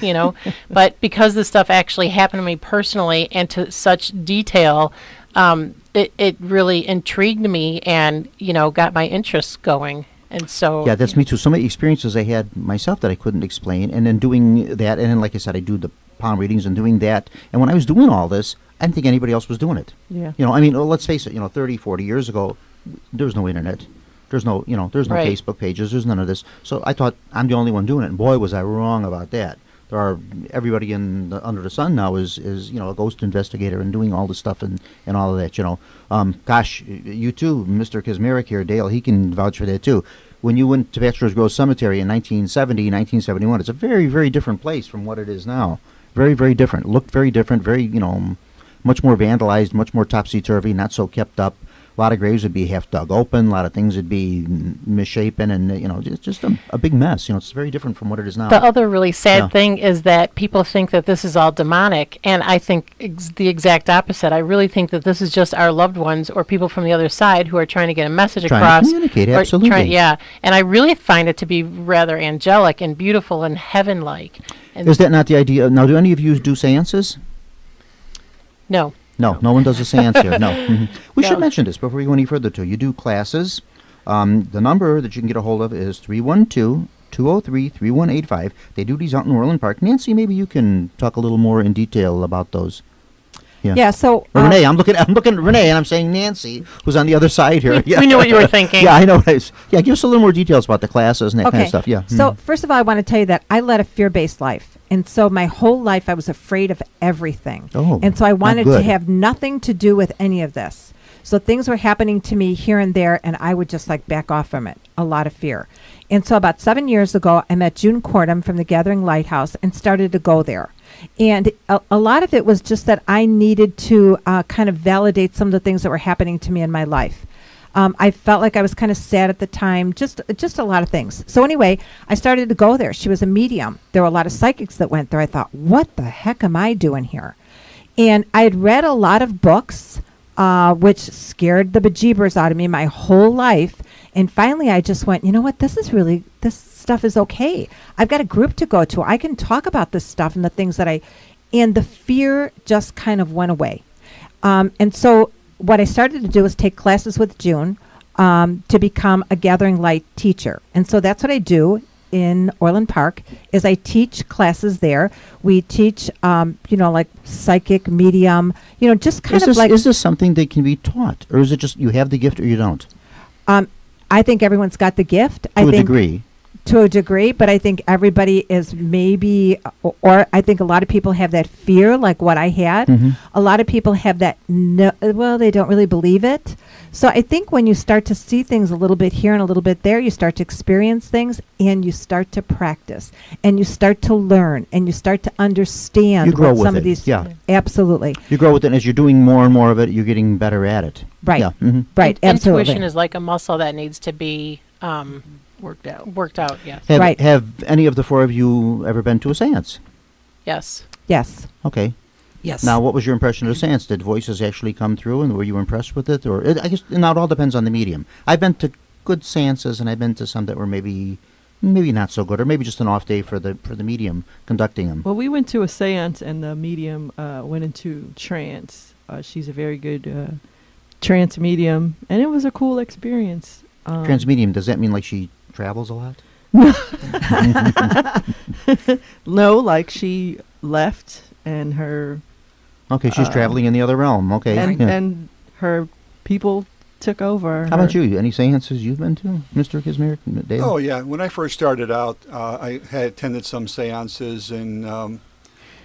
But because this stuff actually happened to me personally and to such detail, it really intrigued me and, got my interest going. And so yeah, that's me too. So many experiences I had myself that I couldn't explain, and then doing that, and then like I said, I do the palm readings and doing that. And when I was doing all this, I didn't think anybody else was doing it. Yeah. You know, I mean, let's face it. 30, 40 years ago, there was no internet. There's no, there's no Right. Facebook pages. There's none of this. So I thought I'm the only one doing it. And boy, was I wrong about that. There are everybody under the sun now is a ghost investigator and doing all this stuff and all of that. Gosh, you too, Mr. Kaczmarek here, Dale. He can vouch for that too. When you went to Bachelors Grove Cemetery in 1970, 1971, it's a very, very different place from what it is now. Very, very different. Looked very different. Very, much more vandalized, much more topsy-turvy, not so kept up. A lot of graves would be half dug open. A lot of things would be misshapen, and it's just a big mess. It's very different from what it is now. The other really sad Yeah. thing is that people think that this is all demonic, and I think the exact opposite. I really think that this is just our loved ones or people from the other side who are trying to get a message Trying across. to communicate, or absolutely. yeah, and I really find it to be rather angelic and beautiful and heaven-like. And Is that not the idea? Now, do any of you do seances? no. No, no one does a seance here. No. We No. should mention this before we go any further, too. You do classes. The number that you can get a hold of is 312-203-3185. They do these out in Orland Park. Nancy, maybe you can talk a little more in detail about those. Yeah, so Or Renee, I'm looking at Renee, and I'm saying Nancy, who's on the other side here. We knew what you were thinking. Yeah, I know. Yeah, give us a little more details about the classes and that kind of stuff. Yeah. So first of all, I want to tell you that I led a fear-based life. And so my whole life I was afraid of everything. Oh, and so I not wanted to good. have nothing to do with any of this. So things were happening to me here and there, and I would just back off from it. A lot of fear. And so about 7 years ago, I met June Cordham from the Gathering Lighthouse and started to go there. And a lot of it was just that I needed to kind of validate some of the things that were happening to me in my life. I felt like I was kind of sad at the time, just a lot of things. So anyway, I started to go there. She was a medium. There were a lot of psychics that went there. I thought, what the heck am I doing here? And I had read a lot of books, which scared the bejeebers out of me my whole life. And finally, I just went, you know what? This stuff is okay. I've got a group to go to. I can talk about this stuff and the things that and the fear just kind of went away. And so what I started to do was take classes with June to become a Gathering Light teacher. And so that's what I do in Orland Park is I teach classes there. We teach, psychic, medium, just kind of like... Is this something that can be taught? Or is it just you have the gift or you don't? I think everyone's got the gift. To a degree. To a degree, but I think everybody is maybe, or I think a lot of people have that fear, like what I had. Mm-hmm. A lot of people have that, they don't really believe it. So I think when you start to see things a little bit here and a little bit there, you start to experience things and you start to practice and you start to learn and you start to understand You grow what with some it, of these. yeah. Absolutely. You grow with it, and as you're doing more and more of it, you're getting better at it. Right. Yeah. Mm-hmm. Right. Absolutely. Intuition is like a muscle that needs to be worked out. Yes. Have any of the four of you ever been to a seance? Yes. Yes. Okay. Yes. Now, what was your impression of the seance? Did voices actually come through, and were you impressed with it? Or I guess now it all depends on the medium. I've been to good seances, and I've been to some that were maybe not so good, or maybe just an off day for the medium conducting them. Well, we went to a seance, and the medium went into trance. She's a very good trance medium, and it was a cool experience. Trans medium, does that mean like she travels a lot? No, like she left, and her... Okay, she's traveling in the other realm. Okay. And her people took over. How about you? Any seances you've been to, Mr. Kaczmarek? Dale? Oh, yeah. When I first started out, I had attended some seances. And,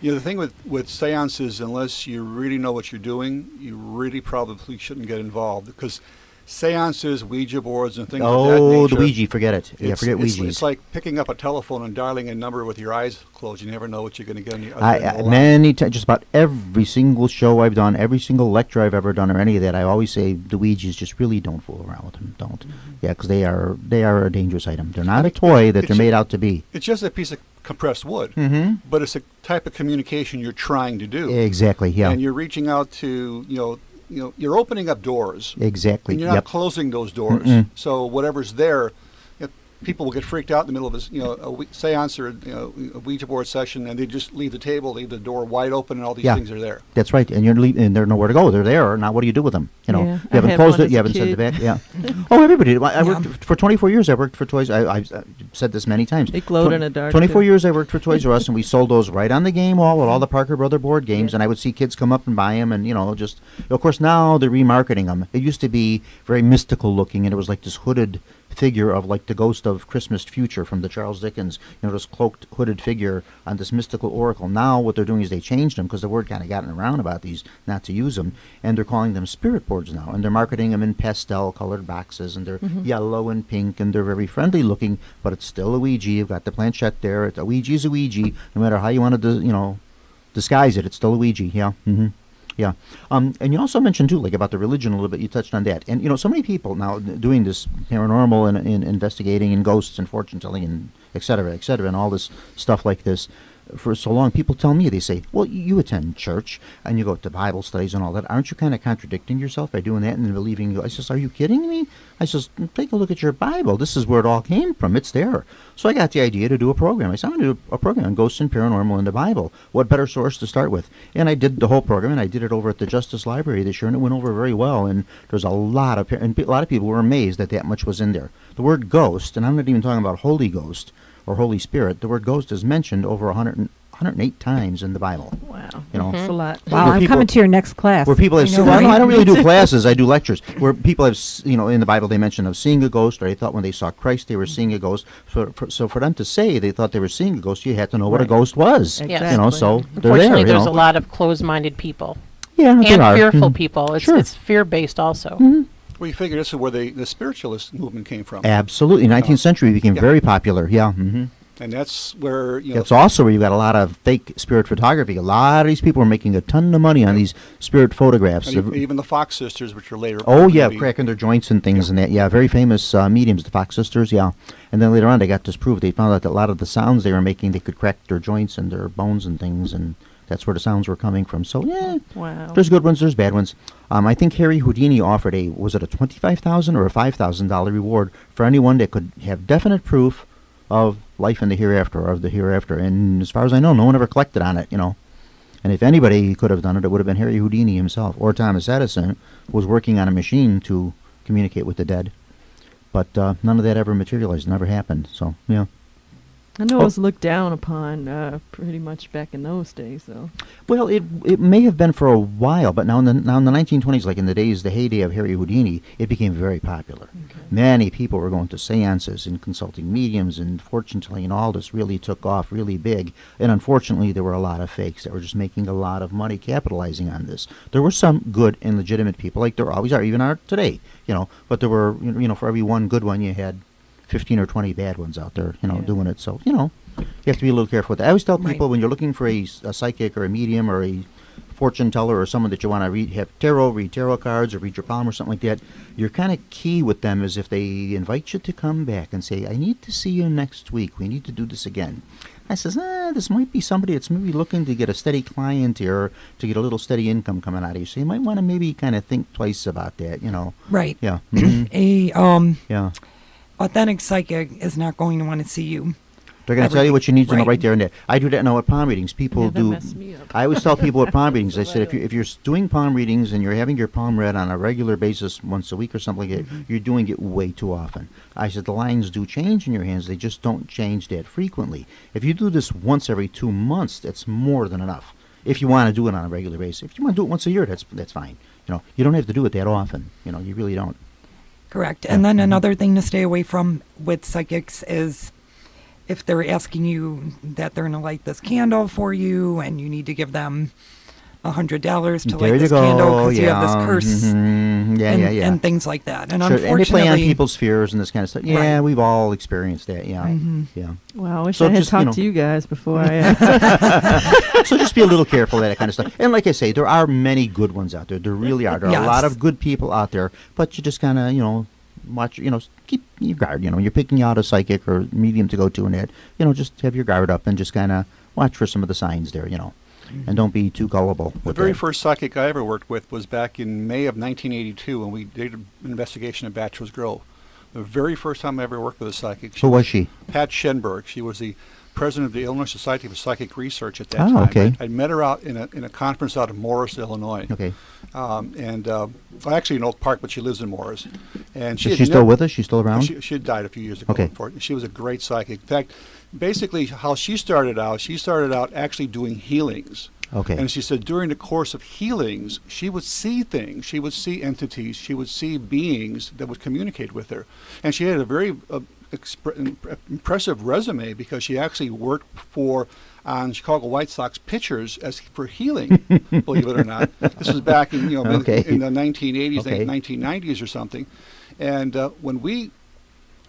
the thing with seances, unless you really know what you're doing, you really probably shouldn't get involved. Because seances, Ouija boards, and things of that nature. Oh, the Ouija, forget it. Yeah, forget Ouija. It's like picking up a telephone and dialing a number with your eyes closed. You never know what you're going to get on the other end of the line. Many times, just about every single show I've done, every single lecture I've ever done, or any of that, I always say the Ouijas just really don't fool around with them. Don't. Mm-hmm. Yeah, because they are a dangerous item. They're not a toy that they're made out to be. It's just a piece of compressed wood, Mm-hmm. but it's a type of communication you're trying to do. Exactly. Yeah. And you're reaching out to you're opening up doors. Exactly. And you're not Yep. closing those doors. Mm-mm. So whatever's there, people will get freaked out in the middle of a seance or a Ouija board session, and they just leave the table, leave the door wide open, and all these things are there. That's right, and and they're nowhere to go. They're there. Now, what do you do with them? You Yeah, you haven't I had closed one it. You as a haven't sent it kid. back. Yeah. Oh, everybody did. I worked for 24 years. I worked for Toys. I've said this many times. They glowed in the dark, 24 too. years I worked for Toys R Us, and we sold those right on the game wall with all the Parker Brother board games, and I would see kids come up and buy them, and just. Of course, now they're remarketing them. It used to be very mystical looking, and it was like this hooded figure of like the ghost of Christmas Future from the Charles Dickens, this cloaked hooded figure on this mystical oracle. Now what they're doing is they changed them because the word kind of gotten around about these not to use them, and they're calling them spirit boards now, and they're marketing them in pastel colored boxes, and they're yellow and pink, and they're very friendly looking, but it's still a Ouija. You've got the planchette there. A Ouija's a Ouija, no matter how you want to disguise it. It's still a Ouija. Yeah. Yeah. And you also mentioned, too, like about the religion a little bit. You touched on that. And, so many people now doing this paranormal and investigating and ghosts and fortune telling and et cetera, and all this stuff like this. For so long, people tell me, they say, well, you attend church and you go to Bible studies and all that. Aren't you kind of contradicting yourself by doing that and then believing you? I says, are you kidding me? I says, take a look at your Bible. This is where it all came from. It's there. So I got the idea to do a program. I said, I'm going to do a program on ghosts and paranormal in the Bible. What better source to start with? And I did the whole program, and I did it over at the Justice Library this year, and it went over very well. And there's a lot of people were amazed that much was in there. The word ghost, and I'm not even talking about Holy Ghost or Holy Spirit, the word ghost is mentioned over 108 times in the Bible. Wow. That's a lot. Wow, I'm coming to your next class. Where people have seen, well, no, I don't really do classes, I do lectures. Where people have, in the Bible they mention of seeing a ghost, or they thought when they saw Christ they were seeing a ghost. So for them to say they thought they were seeing a ghost, you had to know what a ghost was. Exactly. So they're Unfortunately, there. there's a lot of closed-minded people. Yeah, and there are. fearful people. Sure. It's fear-based also. Well, you figure this is where the spiritualist movement came from. Absolutely. 19th century became very popular. Yeah. And that's where, It's also where you got a lot of fake spirit photography. A lot of these people were making a ton of money on these spirit photographs. and even the Fox sisters, which are later. Oh, yeah, cracking their joints and things and that. Yeah, very famous mediums, the Fox sisters, yeah. And then later on, they got disproved. They found out that a lot of the sounds they were making, they could crack their joints and their bones and things, and that's where the sounds were coming from. So, yeah, Wow. there's good ones, there's bad ones. I think Harry Houdini offered was it a $25,000 or a $5,000 reward for anyone that could have definite proof of life in the hereafter, or of the hereafter. And as far as I know, no one ever collected on it, And if anybody could have done it, it would have been Harry Houdini himself, or Thomas Edison, who was working on a machine to communicate with the dead. But none of that ever materialized, never happened. So, yeah. I know it was looked down upon pretty much back in those days, though. Well, it may have been for a while, but now in the 1920s, like in the heyday of Harry Houdini, it became very popular. Okay. Many people were going to seances and consulting mediums, and fortune telling, and all this really took off really big. And unfortunately, there were a lot of fakes that were just making a lot of money capitalizing on this. There were some good and legitimate people, like there always are, even are today, But there were, for every one good one, you had 15 or 20 bad ones out there, doing it. So, you have to be a little careful with that. I always tell people when you're looking for a psychic or a medium or a fortune teller or someone that you want to read tarot cards or read your palm or something like that, your kind of key with them is if they invite you to come back and say, I need to see you next week. We need to do this again. I says, this might be somebody that's maybe looking to get a steady client here, to get a little steady income coming out of you. So you might want to maybe kind of think twice about that, Right. Yeah. Yeah. Authentic psychic is not going to want to see you. They're going to tell you what you need to know right there and there. I do that now at palm readings. People that do. messed me up. I always tell people at palm readings, I said, if you're doing palm readings and you're having your palm read on a regular basis once a week or something like that, you're doing it way too often. I said, the lines do change in your hands. They just don't change that frequently. If you do this once every 2 months, that's more than enough. If you want to do it on a regular basis. If you want to do it once a year, that's fine. You don't have to do it that often. You really don't. Correct. And then another thing to stay away from with psychics is if they're asking you that they're going to light this candle for you and you need to give them $100 to light this candle because you have this curse and things like that. And unfortunately, and they play on people's fears and this kind of stuff. Yeah, we've all experienced that. Yeah, yeah. Well, I wish I had talked to you guys before I. So just be a little careful of that kind of stuff. And like I say, there are many good ones out there. There really are. There are a lot of good people out there, but you just kind of, watch, keep your guard. You're picking out a psychic or medium to go to, and that, just have your guard up and just kind of watch for some of the signs there. And don't be too gullible. The very first psychic I ever worked with was back in May of 1982 when we did an investigation at Bachelors Grove. The very first time I ever worked with a psychic. Who was she? Pat Schenberg. She was the president of the Illinois Society for Psychic Research at that Oh, time. okay. I met her out in a conference out of Morris, Illinois. Okay. Well, actually in Oak Park, but she lives in Morris. And Is she still with us? She's still around? She had died a few years ago. Okay. She was a great psychic. In fact, basically how she started out actually doing healings. Okay. And she said during the course of healings, she would see things, she would see entities, she would see beings that would communicate with her. And she had a very impressive resume because she actually worked on Chicago White Sox pitchers for healing, believe it or not. This was back in in the 1980s, 1990s or something. And when we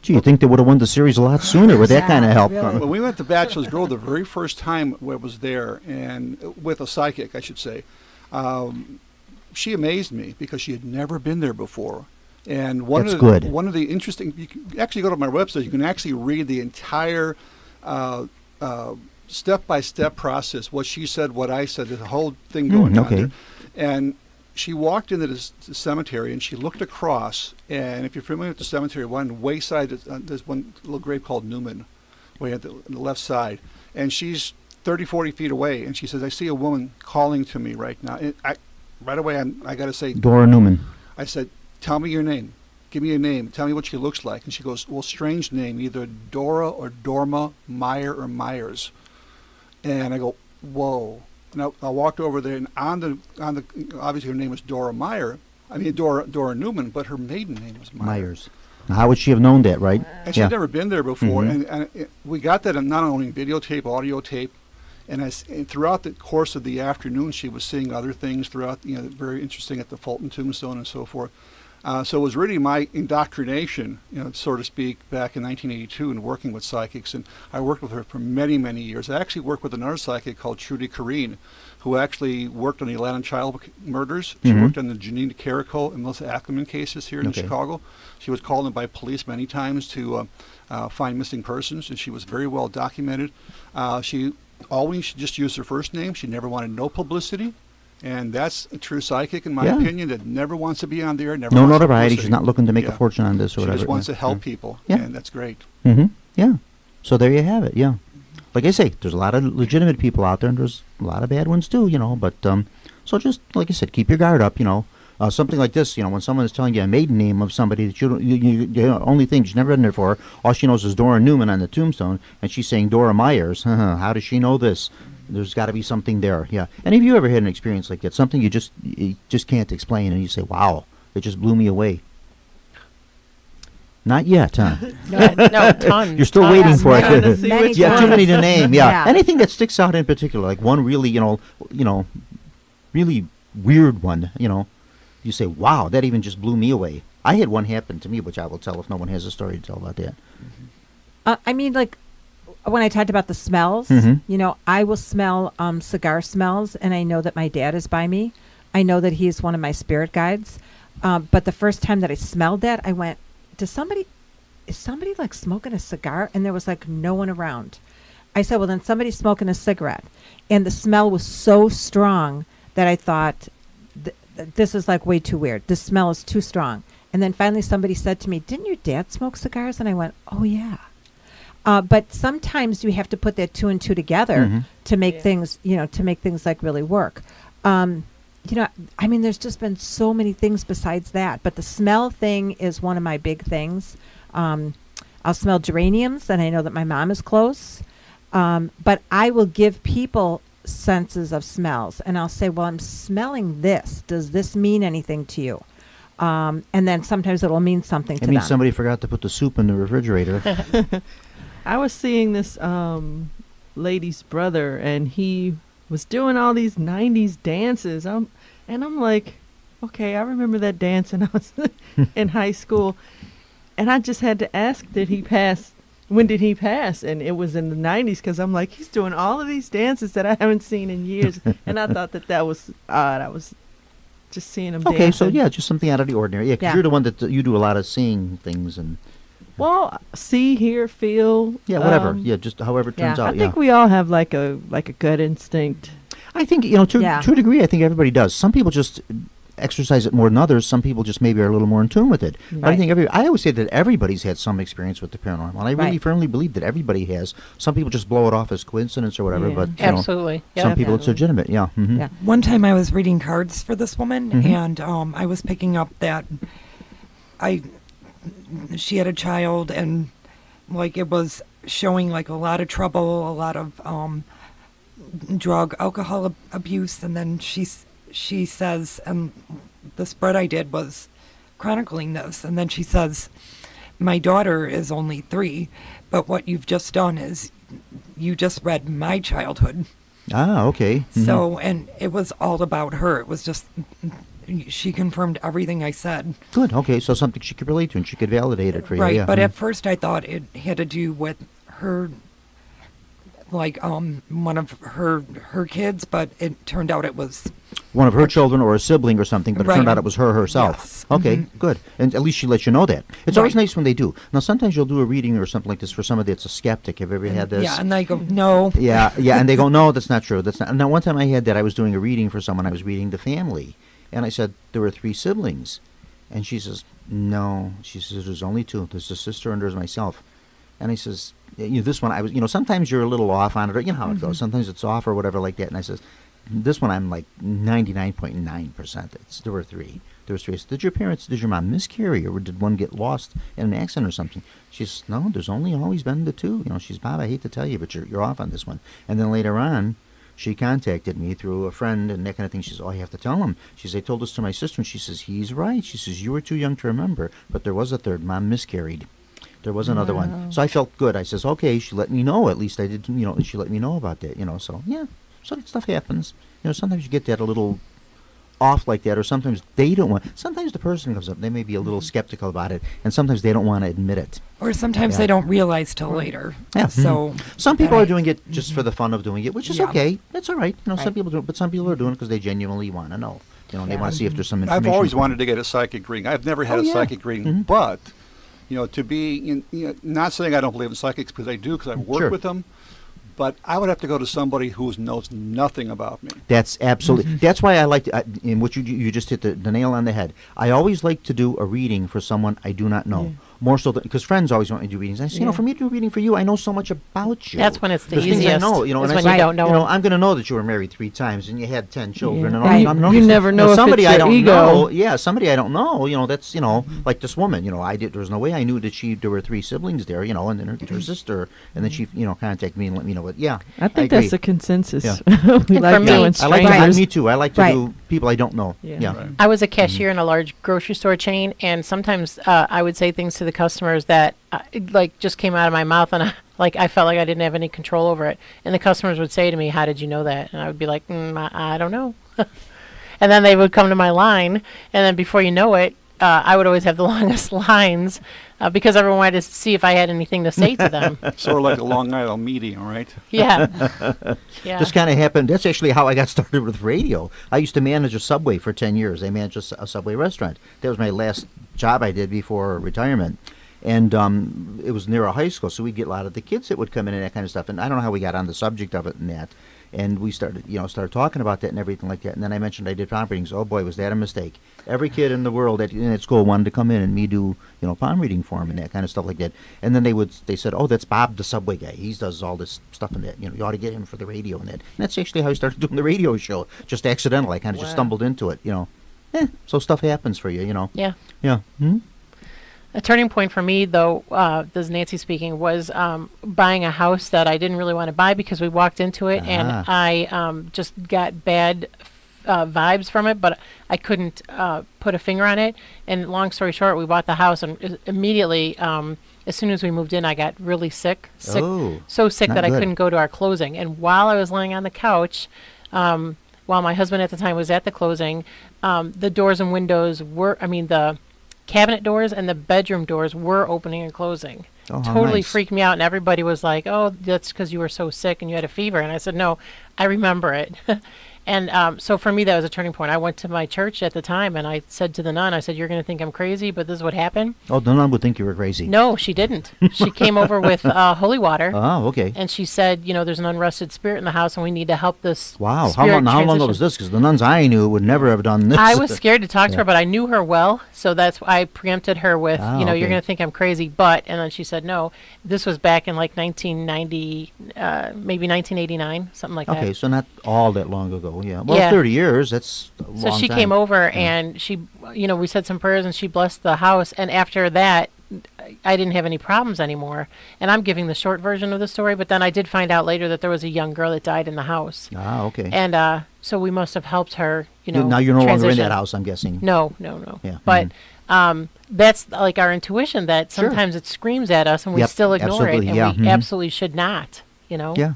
Gee, you think they would have won the series a lot sooner with that kind of help? Really? When we went to Bachelors Grove the very first time I was there, and with a psychic, I should say, she amazed me because she had never been there before. And one of the interesting, you can actually go to my website, you can actually read the entire step-by-step process, what she said, what I said, the whole thing going on there. And she walked into the cemetery and she looked across, and if you're familiar with the cemetery, one wayside, there's one little grave called Newman, way at the left side, and she's 30, 40 feet away, and she says, I see a woman calling to me right now. And right away, I got to say, Dora Newman. I said, tell me your name. Give me a name. Tell me what she looks like. And she goes, well, strange name, either Dora or Dorma, Meyer or Myers. And I go, whoa. And I walked over there, and on the obviously her name was Dora Newman, but her maiden name was Myers. Now, how would she have known that, right? And she'd never been there before. And we got that not only in videotape, audio tape, and throughout the course of the afternoon, she was seeing other things throughout, very interesting at the Fulton Tombstone and so forth. So it was really my indoctrination, so to speak, back in 1982 and working with psychics. And I worked with her for many, many years. I actually worked with another psychic called Trudy Kareen, who actually worked on the Atlanta child murders. She worked on the Janine DeCarico and Melissa Ackerman cases here in Chicago. She was called in by police many times to find missing persons, and she was very well documented. She always just used her first name. She never wanted no publicity. And that's a true psychic, in my opinion, that never wants to be on the air. No notoriety. She's not looking to make a fortune on this or whatever. She just wants to help people, and that's great. Yeah. So there you have it, Like I say, there's a lot of legitimate people out there, and there's a lot of bad ones too, But so just, like I said, keep your guard up, Something like this, when someone is telling you a maiden name of somebody that you only thing she's never been there for, all she knows is Dora Newman on the tombstone, and she's saying Dora Myers. How does she know this? There's got to be something there, And have you ever had an experience like that? Something you just can't explain, and you say, "Wow, it just blew me away." Not yet, huh? No, tons. You're still waiting for it. Too many to name. Yeah. Anything that sticks out in particular, like one really, really weird one. You say, "Wow, that even just blew me away." I had one happen to me, which I will tell if no one has a story to tell about that. I mean, like when I talked about the smells, I will smell cigar smells, and I know that my dad is by me. I know that he is one of my spirit guides. But the first time that I smelled that, I went, is somebody like smoking a cigar? And there was like no one around. I said, well, then somebody's smoking a cigarette. And the smell was so strong that I thought, this is like way too weird. This smell is too strong. And then finally somebody said to me, didn't your dad smoke cigars? And I went, oh, yeah. But sometimes you have to put that two and two together to make things, to make things like really work. I mean, there's just been so many things besides that. But the smell thing is one of my big things. I'll smell geraniums, and I know that my mom is close. But I will give people senses of smells, and I'll say, well, I'm smelling this. Does this mean anything to you? And then sometimes it will mean something to them. It means somebody forgot to put the soup in the refrigerator. I was seeing this lady's brother, and he was doing all these 90s dances. And I'm like, okay, I remember that dance when I was in high school. And I just had to ask, did he pass? When did he pass? And it was in the 90s, because I'm like, he's doing all of these dances that I haven't seen in years. And I thought that was odd. I was just seeing him dancing. Okay, so just something out of the ordinary. Yeah, because you're the one that you do a lot of seeing things and... Well, see, hear, feel. Yeah, whatever. Just however it turns out. I think we all have like a gut instinct. I think to a degree, I think everybody does. Some people just exercise it more than others. Some people just maybe are a little more in tune with it. But I Right. think I always say that everybody's had some experience with the paranormal. And I really Right. firmly believe that everybody has. Some people just blow it off as coincidence or whatever, Yeah. but Absolutely. Yeah. some people it's Definitely. legitimate. Yeah. Mhm. Yeah. One time I was reading cards for this woman, and I was picking up that she had a child, and like it was showing like a lot of trouble, a lot of drug, alcohol abuse, and then she says, and the spread I did was chronicling this, and then she says, my daughter is only 3, but what you've just done is you just read my childhood. Ah, okay. Mhm. So, and it was all about her. It was just, she confirmed everything I said. Good. Okay, so something she could relate to and she could validate it for you. Right, Yeah. but Mhm. at first I thought it had to do with her, like one of her kids, but it turned out it was one of her children or a sibling or something, but it turned Right. out it was her herself. Yes. Okay, Mhm. good. And at least she lets you know that. It's always Right. nice when they do. Now, sometimes you'll do a reading or something like this for somebody that's a skeptic. Have you ever had this? yeah, and I go no. Yeah, yeah, and they go, no, that's not true. That's not. Now, one time I had that. I was doing a reading for someone. I was reading the family, and I said there were 3 siblings, and she says, no. She says there's only 2. There's a sister and there's myself. And I says, this one I was. Sometimes you're a little off on it, or you know how it goes. Sometimes it's off or whatever like that. And I says, this one I'm like 99.9%. There were 3. There was 3. I said, did your mom miscarry, or did one get lost in an accident or something? She says, no, there's only always been the 2. She's, Bob, I hate to tell you, but you're off on this one. And then later on, she contacted me through a friend and that kind of thing. She says, oh, I have to tell him. She says, I told this to my sister, and she says, he's right. She says, you were too young to remember, but there was a 3rd. Mom miscarried. There was another one. So I felt good. I says, okay, she let me know. At least I did, she let me know about that, so, yeah. So that stuff happens. Sometimes you get that a little off like that, or sometimes they don't want. Sometimes the person comes up, they may be a little skeptical about it, and sometimes they don't want to admit it. Or sometimes Yeah. they don't realize till later. Yeah. So Some people that are doing it just for the fun of doing it, which is Yeah. okay. That's all right. Some Right. people do it, but some people are doing it because they genuinely want to know. And they want to see if there's some information. I've always wanted to get a psychic reading. I've never had Oh, a yeah. psychic reading, but to be not saying I don't believe in psychics, because I do, because I've worked Sure. with them. But I would have to go to somebody who knows nothing about me. That's absolutely. That's why I like to. In what you just hit the nail on the head. I always like to do a reading for someone I do not know. Yeah. More so because friends always want me to do readings. I say, Yeah. for me to do a reading for you, I know so much about you. That's when it's the There's things I easiest, know, is and I when say, you don't know 'em. I'm going to know that you were married 3 times and you had 10 children Yeah. and all. Right. I'm You never know if somebody it's I your don't ego. know. Yeah, somebody I don't know. That's like this woman. There was no way I knew that there were 3 siblings there. And then her sister, and then she contacted me and let me know. But yeah, I think agree. that's the consensus. Yeah. We And like for me- doing I like to, strangers. me too. I like to Right. do people I don't know. Yeah. Yeah. Right. I was a cashier in a large grocery store chain, and sometimes I would say things to the customers that just came out of my mouth, and I felt like I didn't have any control over it. And the customers would say to me, "How did you know that?" And I would be like, I don't know." And then they would come to my line, and then before you know it, I would always have the longest lines because everyone wanted to see if I had anything to say to them. Sort of like a Long Island meeting, right? Yeah. Yeah. This kind of happened. That's actually how I got started with radio. I used to manage a Subway for 10 years. I managed a Subway restaurant. That was my last job I did before retirement. And it was near a high school, so we'd get a lot of the kids that would come in and that kind of stuff. And I don't know how we got on the subject of it and that. And we started talking about that and everything like that. And then I mentioned I did palm readings. Oh boy, was that a mistake! Every kid in the world at school wanted to come in and me do palm reading for them and that kind of stuff like that. And then they said, oh, that's Bob, the Subway guy. He does all this stuff and that. You ought to get him for the radio and that. And that's actually how I started doing the radio show. Just accidental. I kind of just stumbled into it. So stuff happens for you. Yeah. Yeah. Hmm? A turning point for me, though, this is Nancy speaking, was buying a house that I didn't really want to buy because we walked into it and I just got bad vibes from it, but I couldn't put a finger on it. And long story short, we bought the house, and immediately, as soon as we moved in, I got really sick. Oh, So sick not that I good. couldn't go to our closing. And while I was laying on the couch, while my husband at the time was at the closing, the doors and windows the cabinet doors and the bedroom doors were opening and closing. Oh, how Totally nice. freaked me out, and everybody was like, oh, that's because you were so sick and you had a fever. And I said, no, I remember it. And so for me, that was a turning point. I went to my church at the time, and I said to the nun, I said, "You're going to think I'm crazy, but this is what happened." Oh, the nun would think you were crazy. No, she didn't. She came over with holy water. Oh, okay. And she said, there's an unrested spirit in the house, and we need to help this Wow. spirit How long ago transition." was this? Because the nuns I knew would never have done this. I was scared to talk to Yeah. her, but I knew her well, so that's why I preempted her with, Ah, you're okay. going to think I'm crazy, but, and then she said, no, this was back in like 1990, maybe 1989, something like that. Okay, so not all that long ago, yeah. Well, Yeah. 30 years, that's a long So she time. came over and she, we said some prayers and she blessed the house. And after that, I didn't have any problems anymore. And I'm giving the short version of the story, but then I did find out later that there was a young girl that died in the house. Ah, okay. And so we must have helped her, Now you're no longer in transition. that house, I'm guessing. No. Yeah. But that's like our intuition that Sure. sometimes it screams at us and we Yep, still ignore it. absolutely, And yeah, we mhm. absolutely should not, Yeah,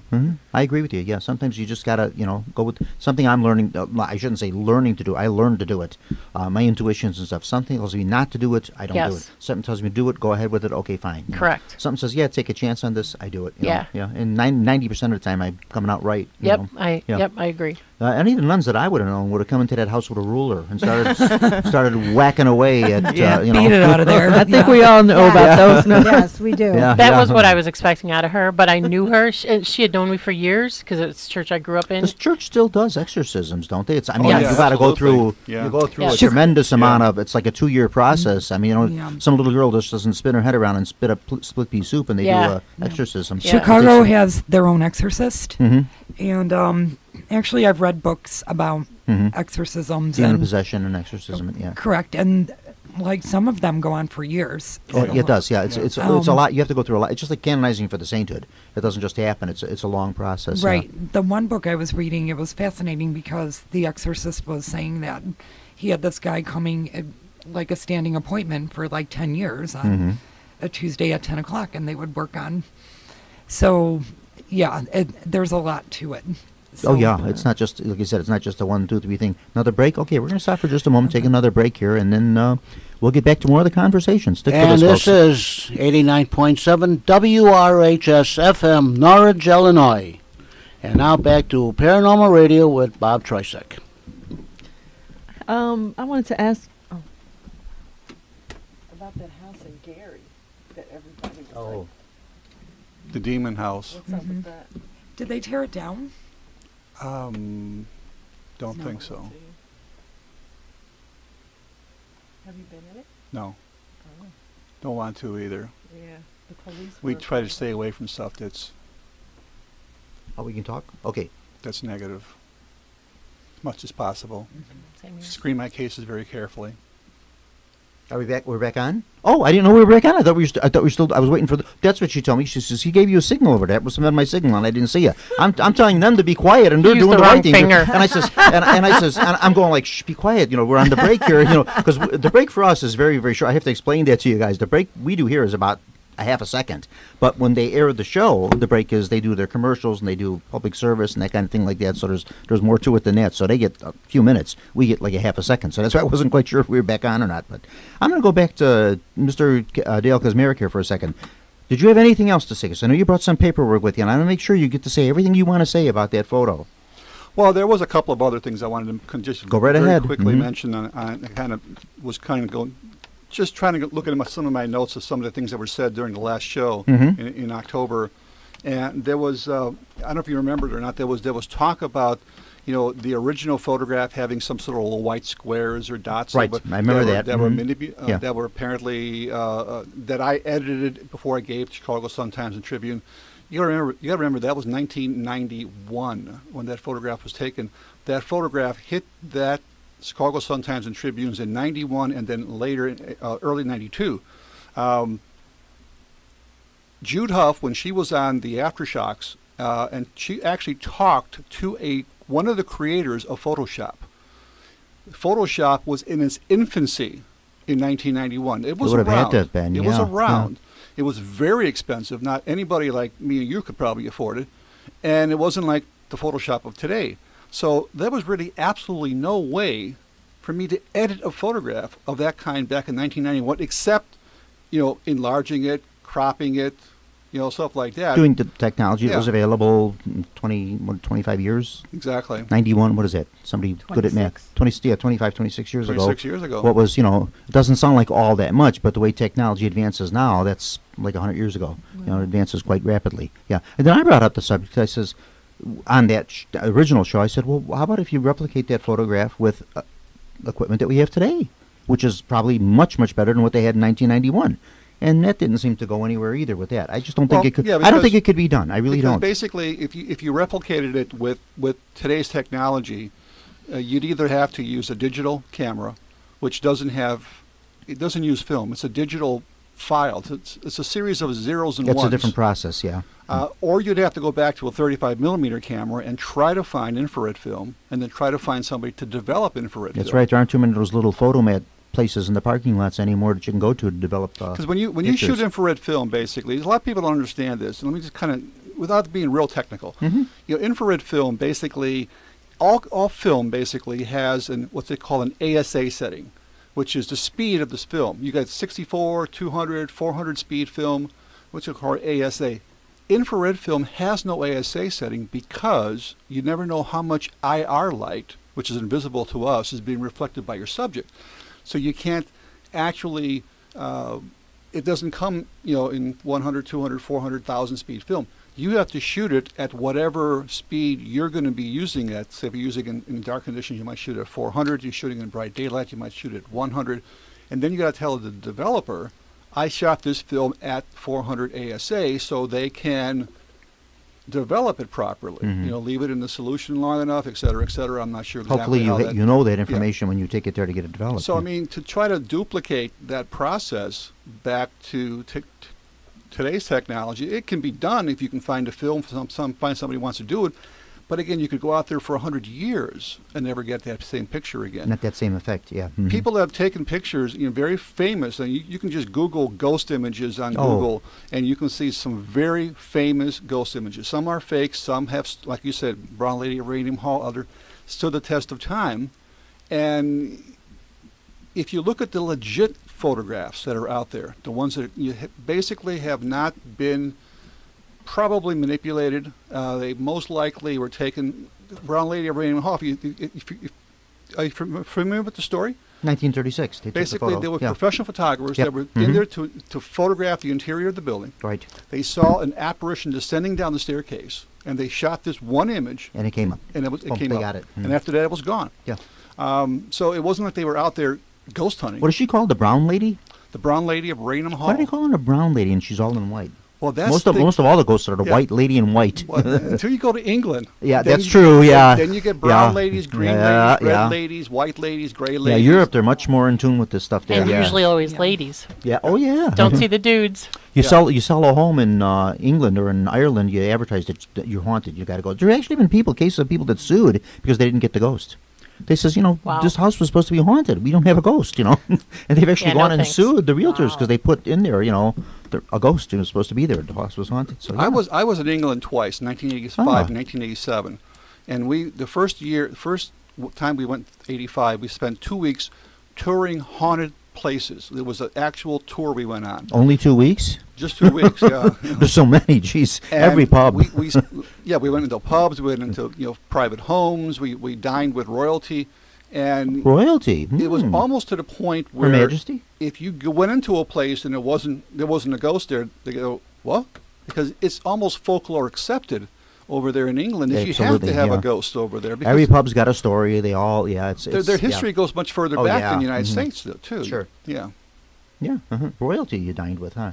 I agree with you. Yeah, sometimes you just gotta, go with something I'm learning. I shouldn't say learning to do. I learned to do it. My intuitions and stuff. Something tells me not to do it. I don't do Yes. it. Something tells me to do it. Go ahead with it. Okay, fine. Correct. Something says, yeah, take a chance on this. I do it. you know, Yeah. Yeah. And 90% of the time, I'm coming out right. you Yep, know. I agree. Any of the nuns that I would have known would have come into that house with a ruler and started whacking away at, Beat it out of there. I think we all know about those. No. Yes, we do. Yeah. That was what I was expecting out of her, but I knew her. She had known me for years because it's the church I grew up in. This church still does exorcisms, don't they? I mean, yeah, you got to go absolutely. through. Yeah. You go through Yeah. a tremendous amount of. It's like a 2-year process. I mean, Yeah. some little girl just doesn't spin her head around and spit a split pea soup, and they Yeah. do a exorcism. Yeah. Chicago has their own exorcist, Mhm. and actually, I've read books about Mhm. exorcisms. Demon and possession and exorcism. Yeah. correct, and like some of them go on for years. Oh, So, it does. Yeah, it's a Um, lot. You have to go through a lot. It's just like canonizing for the sainthood. It doesn't just happen. It's a long process. Right. The one book I was reading, it was fascinating because the exorcist was saying that he had this guy coming, like a standing appointment for like 10 years on Mhm. a Tuesday at 10 o'clock, and they would work on. So, yeah, there's a lot to it. Oh So- yeah, it's not just like you said. It's not just a 1, 2, 3 thing. Another break. Okay, we're going to stop for just a moment, take another break here, and then we'll get back to more of the conversation. Stick with And us, this folks. is 89.7 WRHS FM, Norwich, Illinois. And now back to Paranormal Radio with Bob Trzeciak. I wanted to ask about that house in Gary that everybody was The Demon House. what's up with that? Did they tear it down? Don't think so. Have you been in it? No, Oh, don't want to either. yeah. The police. We were- try to stay away from stuff that's Oh, we can talk. Okay. negative, as much as possible. Same here. Screen my cases very carefully. Are we back? We're back on. Oh, I didn't know we were back on. I thought we were still. I was waiting for. That's what she told me. She says he gave you a signal over there. That was some of my signal, and I didn't see you. I'm telling them to be quiet, and they're Used doing the the right wrong thing. finger. And I says, and I'm going like, shh, be quiet. We're on the break here. Because the break for us is very, very short. I have to explain that to you guys. The break we do here is about a half a second. But when they air the show, the break is they do their commercials and they do public service and that kind of thing like that. So there's more to it than that. So they get a few minutes. We get like a half a second. So that's why I wasn't quite sure if we were back on or not. But I'm going to go back to Mr. Dale Kaczmarek here for a second. Did you have anything else to say? 'Cause I know you brought some paperwork with you, and I want to make sure you get to say everything you want to say about that photo. Well, there was a couple of other things I wanted to just Go right very ahead. quickly Mhm. mention. I kind of going, just trying to look at some of my notes of some of the things that were said during the last show Mhm. in October, and there was I don't know if you remember it or not. There was talk about the original photograph having some sort of little white squares or dots. Right, I remember that. That were Mhm. Yeah. that were apparently that I edited before I gave to Chicago Sun-Times and Tribune. You got to remember that was 1991 when that photograph was taken. That photograph hit that Chicago Sun-Times and Tribunes in 91 and then later early 92. Jude Huff, when she was on the Aftershocks, and she actually talked to one of the creators of Photoshop. Photoshop was in its infancy in 1991. It was would have had around. to have been, It was yeah, around. It was very expensive. Not anybody like me and you could probably afford it. And it wasn't like the Photoshop of today. So there was really absolutely no way for me to edit a photograph of that kind back in 1991, except, enlarging it, cropping it, stuff like that. Doing the technology that Yeah. was available 25 years. Exactly. 91, what is that? Somebody good at math. 25, 26 years 26 ago. years ago. What was, it doesn't sound like all that much, but the way technology advances now, that's like 100 years ago. It advances quite rapidly. Yeah. And then I brought up the subject. I says, on that original show, I said, well, how about if you replicate that photograph with equipment that we have today, which is probably much, much better than what they had in 1991. And that didn't seem to go anywhere either with that. I just don't think it could. I don't think it could be done. I really don't. Basically, if you replicated it with today's technology, you'd either have to use a digital camera, which doesn't use film. It's a digital file. It's a series of zeros and ones. It's a different process, yeah. Or you'd have to go back to a 35 millimeter camera and try to find infrared film, and then try to find somebody to develop infrared film. That's right. There aren't too many of those little photomat places in the parking lots anymore that you can go to develop. Because when you shoot infrared film, basically, a lot of people don't understand this. And let me just kind of, without being real technical, infrared film basically, all film basically has what they call an ASA setting, which is the speed of this film. You got 64, 200, 400 speed film, which is called ASA. Infrared film has no ASA setting because you never know how much IR light, which is invisible to us, is being reflected by your subject. So you can't actually, it doesn't come, in 100, 200, 400,000 speed film. You have to shoot it at whatever speed you're going to be using it. Say if you're using it in dark conditions, you might shoot at 400. You're shooting in bright daylight, you might shoot at 100. And then you got to tell the developer, I shot this film at 400 ASA so they can develop it properly. Leave it in the solution long enough, et cetera, et cetera. I'm not sure exactly Hopefully you know that information when you take it there to get it developed. So, I mean, to try to duplicate that process back to today's technology, it can be done if you can find a film, find somebody who wants to do it. But again, you could go out there for 100 years and never get that same picture again. Not that same effect, yeah. People that have taken pictures, very famous, and you can just Google ghost images on Google, and you can see some very famous ghost images. Some are fake, some have, like you said, Brown Lady of Radium Hall, other stood the test of time. And if you look at the legit photographs that are out there, the ones that basically have not been probably manipulated. They most likely were taken. Brown Lady of Radium Hall. Are you familiar with the story? 1936. Basically, they were professional photographers that were in there to photograph the interior of the building. Right. They saw an apparition descending down the staircase, and they shot this one image. And it came up. And it came up. They got it. And after that, it was gone. Yeah. So it wasn't like they were out there ghost hunting. What is she called? The Brown Lady? The Brown Lady of Radium Hall. Why do they call her a Brown Lady and she's all in white? Well, that's most of all the ghosts are the white lady in white. Well, until you go to England. Yeah, that's true. Yeah. Then you get brown ladies, green ladies, red ladies, white ladies, gray ladies. Yeah, Europe, they're much more in tune with this stuff there. And usually always ladies. Yeah. Oh yeah. Don't see the dudes. You sell a home in England or in Ireland. You advertise that you're haunted. You got to go. There have actually been cases of people that sued because they didn't get the ghost. They says, this house was supposed to be haunted. We don't have a ghost, and they've actually gone and sued the realtors because they put in there, a ghost was supposed to be there. The house was haunted. So I was in England twice, 1985 and 1987, and the first time we went, 85, we spent 2 weeks touring haunted places. There was an actual tour we went on. Only 2 weeks? Just 2 weeks, yeah. There's so many, jeez. Every pub. We went into pubs, we went into private homes, we dined with royalty, and royalty. It was almost to the point where Her Majesty? If you went into a place and there wasn't a ghost there, they go, what? Because it's almost folklore accepted over there in England. If you have to have a ghost over there, because every pub's got a story. They all, their history goes much further back than the United States, too. Sure. Yeah. Yeah. Royalty you dined with, huh?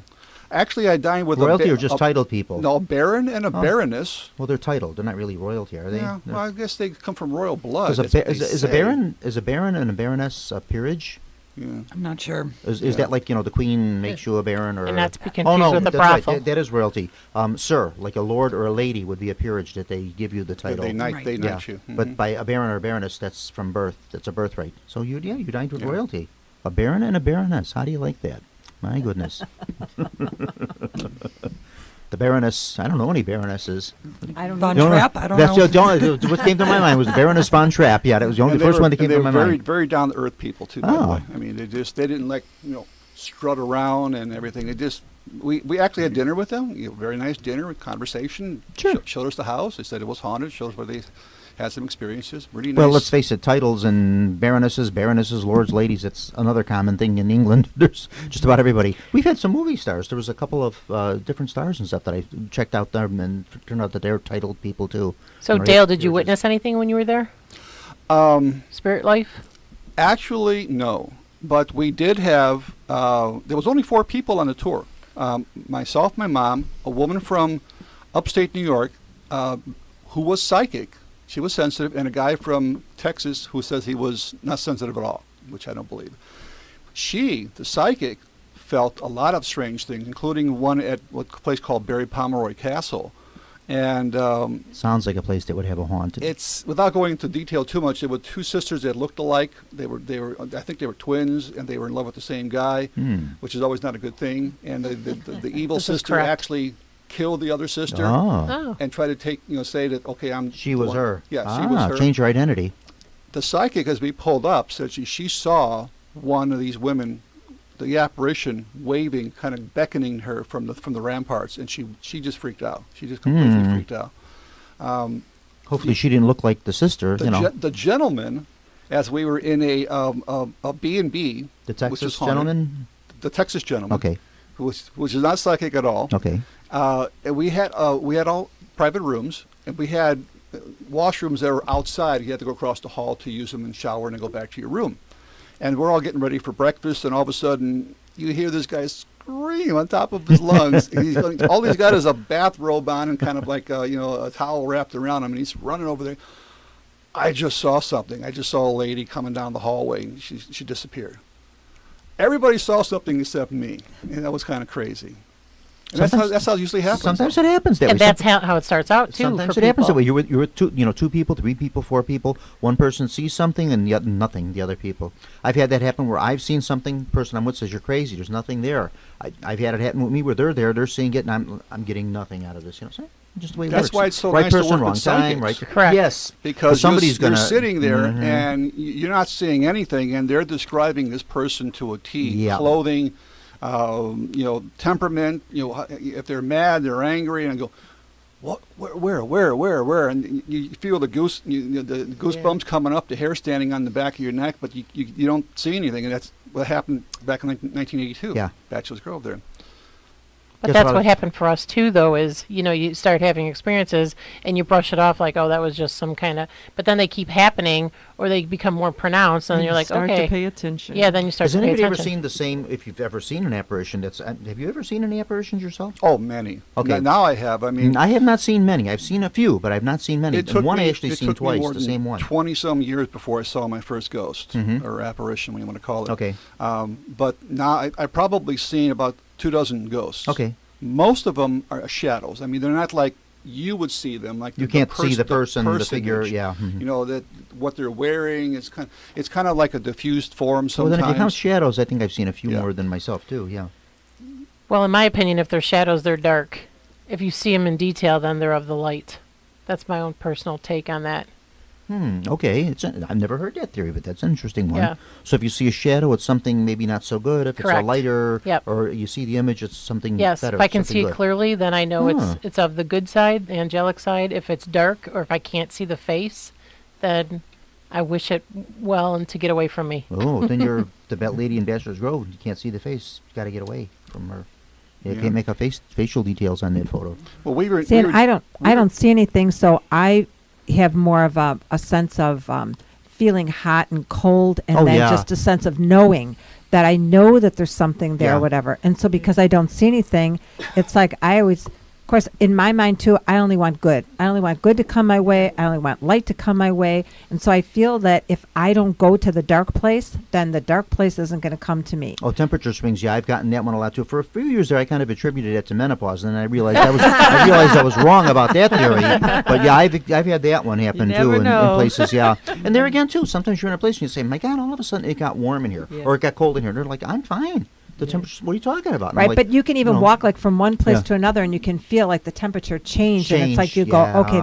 Actually, I dined with royalty or just titled people. No, baron and a baroness. Well, they're titled. They're not really royalty, are they? Yeah. Well, I guess they come from royal blood. Is a baron and a baroness a peerage? Yeah. I'm not sure. Is that like the queen makes you a baron, or? And not to be confused with a brothel. Right. That is royalty. Sir, like a lord or a lady would be a peerage that they give you the title. They knight you. Mm-hmm. But by a baron or a baroness, that's from birth. That's a birthright. So you dined with royalty. A baron and a baroness. How do you like that? My goodness. The Baroness, I don't know any Baronesses. I don't know. Von Trapp, I don't know. What came to my mind was the Baroness Von Trapp. Yeah, that was the first one that came to my mind. Very down to earth people too. By the way. I mean, they didn't like strut around and everything. It just we actually had dinner with them. Very nice dinner, conversation. Sure. Showed us the house. They said it was haunted. Showed us where they had some experiences. Really nice. Well, let's face it, titles and baronesses, lords, ladies, it's another common thing in England. There's just about everybody. We've had some movie stars. There was a couple of different stars and stuff that I checked out there, and it turned out that they're titled people, too. So, Dale, did you witness anything when you were there? Spirit life? Actually, no. But we did have, there was only 4 people on the tour. Myself, my mom, a woman from upstate New York who was psychic. She was sensitive, and a guy from Texas who says he was not sensitive at all, which I don't believe. She, the psychic, felt a lot of strange things, including one at a place called Barry Pomeroy Castle. And sounds like a place that would have a haunt. It's, without going into detail too much, there were 2 sisters that looked alike. They were I think they were twins, and they were in love with the same guy, which is always not a good thing. And the evil sister actually killed the other sister and tried to take, say that, okay, she was her. Yeah, she was her. Change her identity. The psychic, as we pulled up, said she saw one of these women, the apparition, waving, kind of beckoning her from the ramparts, and she just freaked out. She just completely freaked out. Hopefully she didn't look like the sister, The gentleman, as we were in a B&B, the Texas gentleman? The Texas gentleman. Okay. Which is not psychic at all. Okay. And we had all private rooms, and we had washrooms that were outside. You had to go across the hall to use them and shower and then go back to your room. And we're all getting ready for breakfast, and all of a sudden you hear this guy scream on top of his lungs. All he's got is a bathrobe on and kind of like a towel wrapped around him, and he's running over there. I just saw something. I just saw a lady coming down the hallway, and she disappeared. Everybody saw something except me, and that was kind of crazy. And that's how it usually happens. Sometimes it happens that way. And that's how it starts out too. Sometimes for it happens that people. way. You're with 2 people, 3 people, 4 people. One person sees something and nothing. The other people. I've had that happen where I've seen something. Person I'm with says you're crazy. There's nothing there. I've had it happen with me where they're there, they're seeing it, and I'm getting nothing out of this. Just the way it That's works. why it's so right nice person, to work wrong with time, psychics. right? Correct. Yes, because somebody's you're gonna sitting there and you're not seeing anything, and they're describing this person to a T. Yeah. Clothing, temperament. If they're mad, they're angry, and I go, what? Where? And you feel the goosebumps coming up, the hair standing on the back of your neck, but you don't see anything, and that's what happened back in 1982. Yeah. Bachelors Grove there. But that's what happened for us too, though, is, you start having experiences and you brush it off like, oh, that was just some kind of, but then they keep happening or they become more pronounced and you're like, start okay. to pay attention. Yeah, then you start to pay attention. Has anybody ever seen the same, if you've ever seen an apparition, have you ever seen any apparitions yourself? Oh, many. Okay. Now I have. I mean, I have not seen many. I've seen a few, but I've not seen many. It took one me, I actually seen twice, the same one. 20-some years before I saw my first ghost, or apparition, what you want to call it. Okay. But now I've probably seen about 24 ghosts. Okay. Most of them are shadows. I mean, they're not like you would see them. Like you can't see the person, the figure. Yeah. That what they're wearing. It's kind of like a diffused form sometimes. Well, then if you count shadows, I think I've seen a few more than myself too. Yeah. Well, in my opinion, if they're shadows, they're dark. If you see them in detail, then they're of the light. That's my own personal take on that. Okay. I've never heard that theory, but that's an interesting one. Yeah. So if you see a shadow, it's something maybe not so good. If Correct. it's a lighter, Yep. or you see the image, it's something Yes, better. if I can something see good. it clearly, then I know it's of the good side, the angelic side. If it's dark or if I can't see the face, then I wish it well and to get away from me. Oh, then you're the lady in Bachelors Grove. You can't see the face. You got to get away from her. You can't make out facial details on that photo. Well, we were. I don't see anything, so I have more of a sense of feeling hot and cold, and then just a sense of knowing that I know that there's something there or whatever. And so because I don't see anything, it's like I always, of course, in my mind too, I only want good. I only want good to come my way. I only want light to come my way. And so I feel that if I don't go to the dark place, then the dark place isn't going to come to me. Oh, temperature swings. Yeah, I've gotten that one a lot too. For a few years there, I kind of attributed it to menopause, and then I realized I was wrong about that theory. But yeah, I've had that one happen too in places. Yeah, and there again too. Sometimes you're in a place and you say, "My God!" All of a sudden it got warm in here, or it got cold in here. And they're like, "I'm fine." The temperature. What are you talking about? And I'm Right, like, but you can even walk like from one place Yeah. to another, and you can feel like the temperature change, and it's like you Change, go, yeah. okay,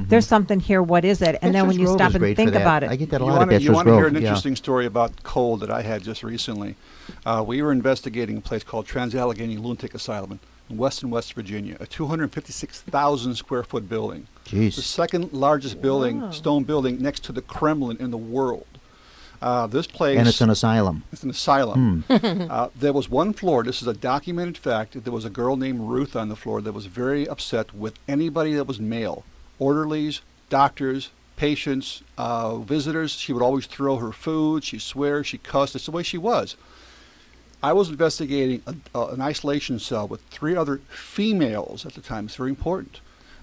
there's something here. What is it? And then when Bachelors you Grove stop is and great think for that. about it, I get that a You lot at want to Bachelors hear Grove. an Yeah. interesting story about cold that I had just recently? We were investigating a place called Trans-Allegheny Lunatic Asylum in West Virginia, a 256,000 square foot building. The Jeez. second largest building, stone building, next to the Kremlin in the world. This place... And it's an asylum. It's an asylum. There was one floor, this is a documented fact, there was a girl named Ruth on the floor that was very upset with anybody that was male. Orderlies, doctors, patients, visitors. She would always throw her food, she'd swear, she cussed. It's the way she was. I was investigating an isolation cell with 3 other females at the time. It's very important.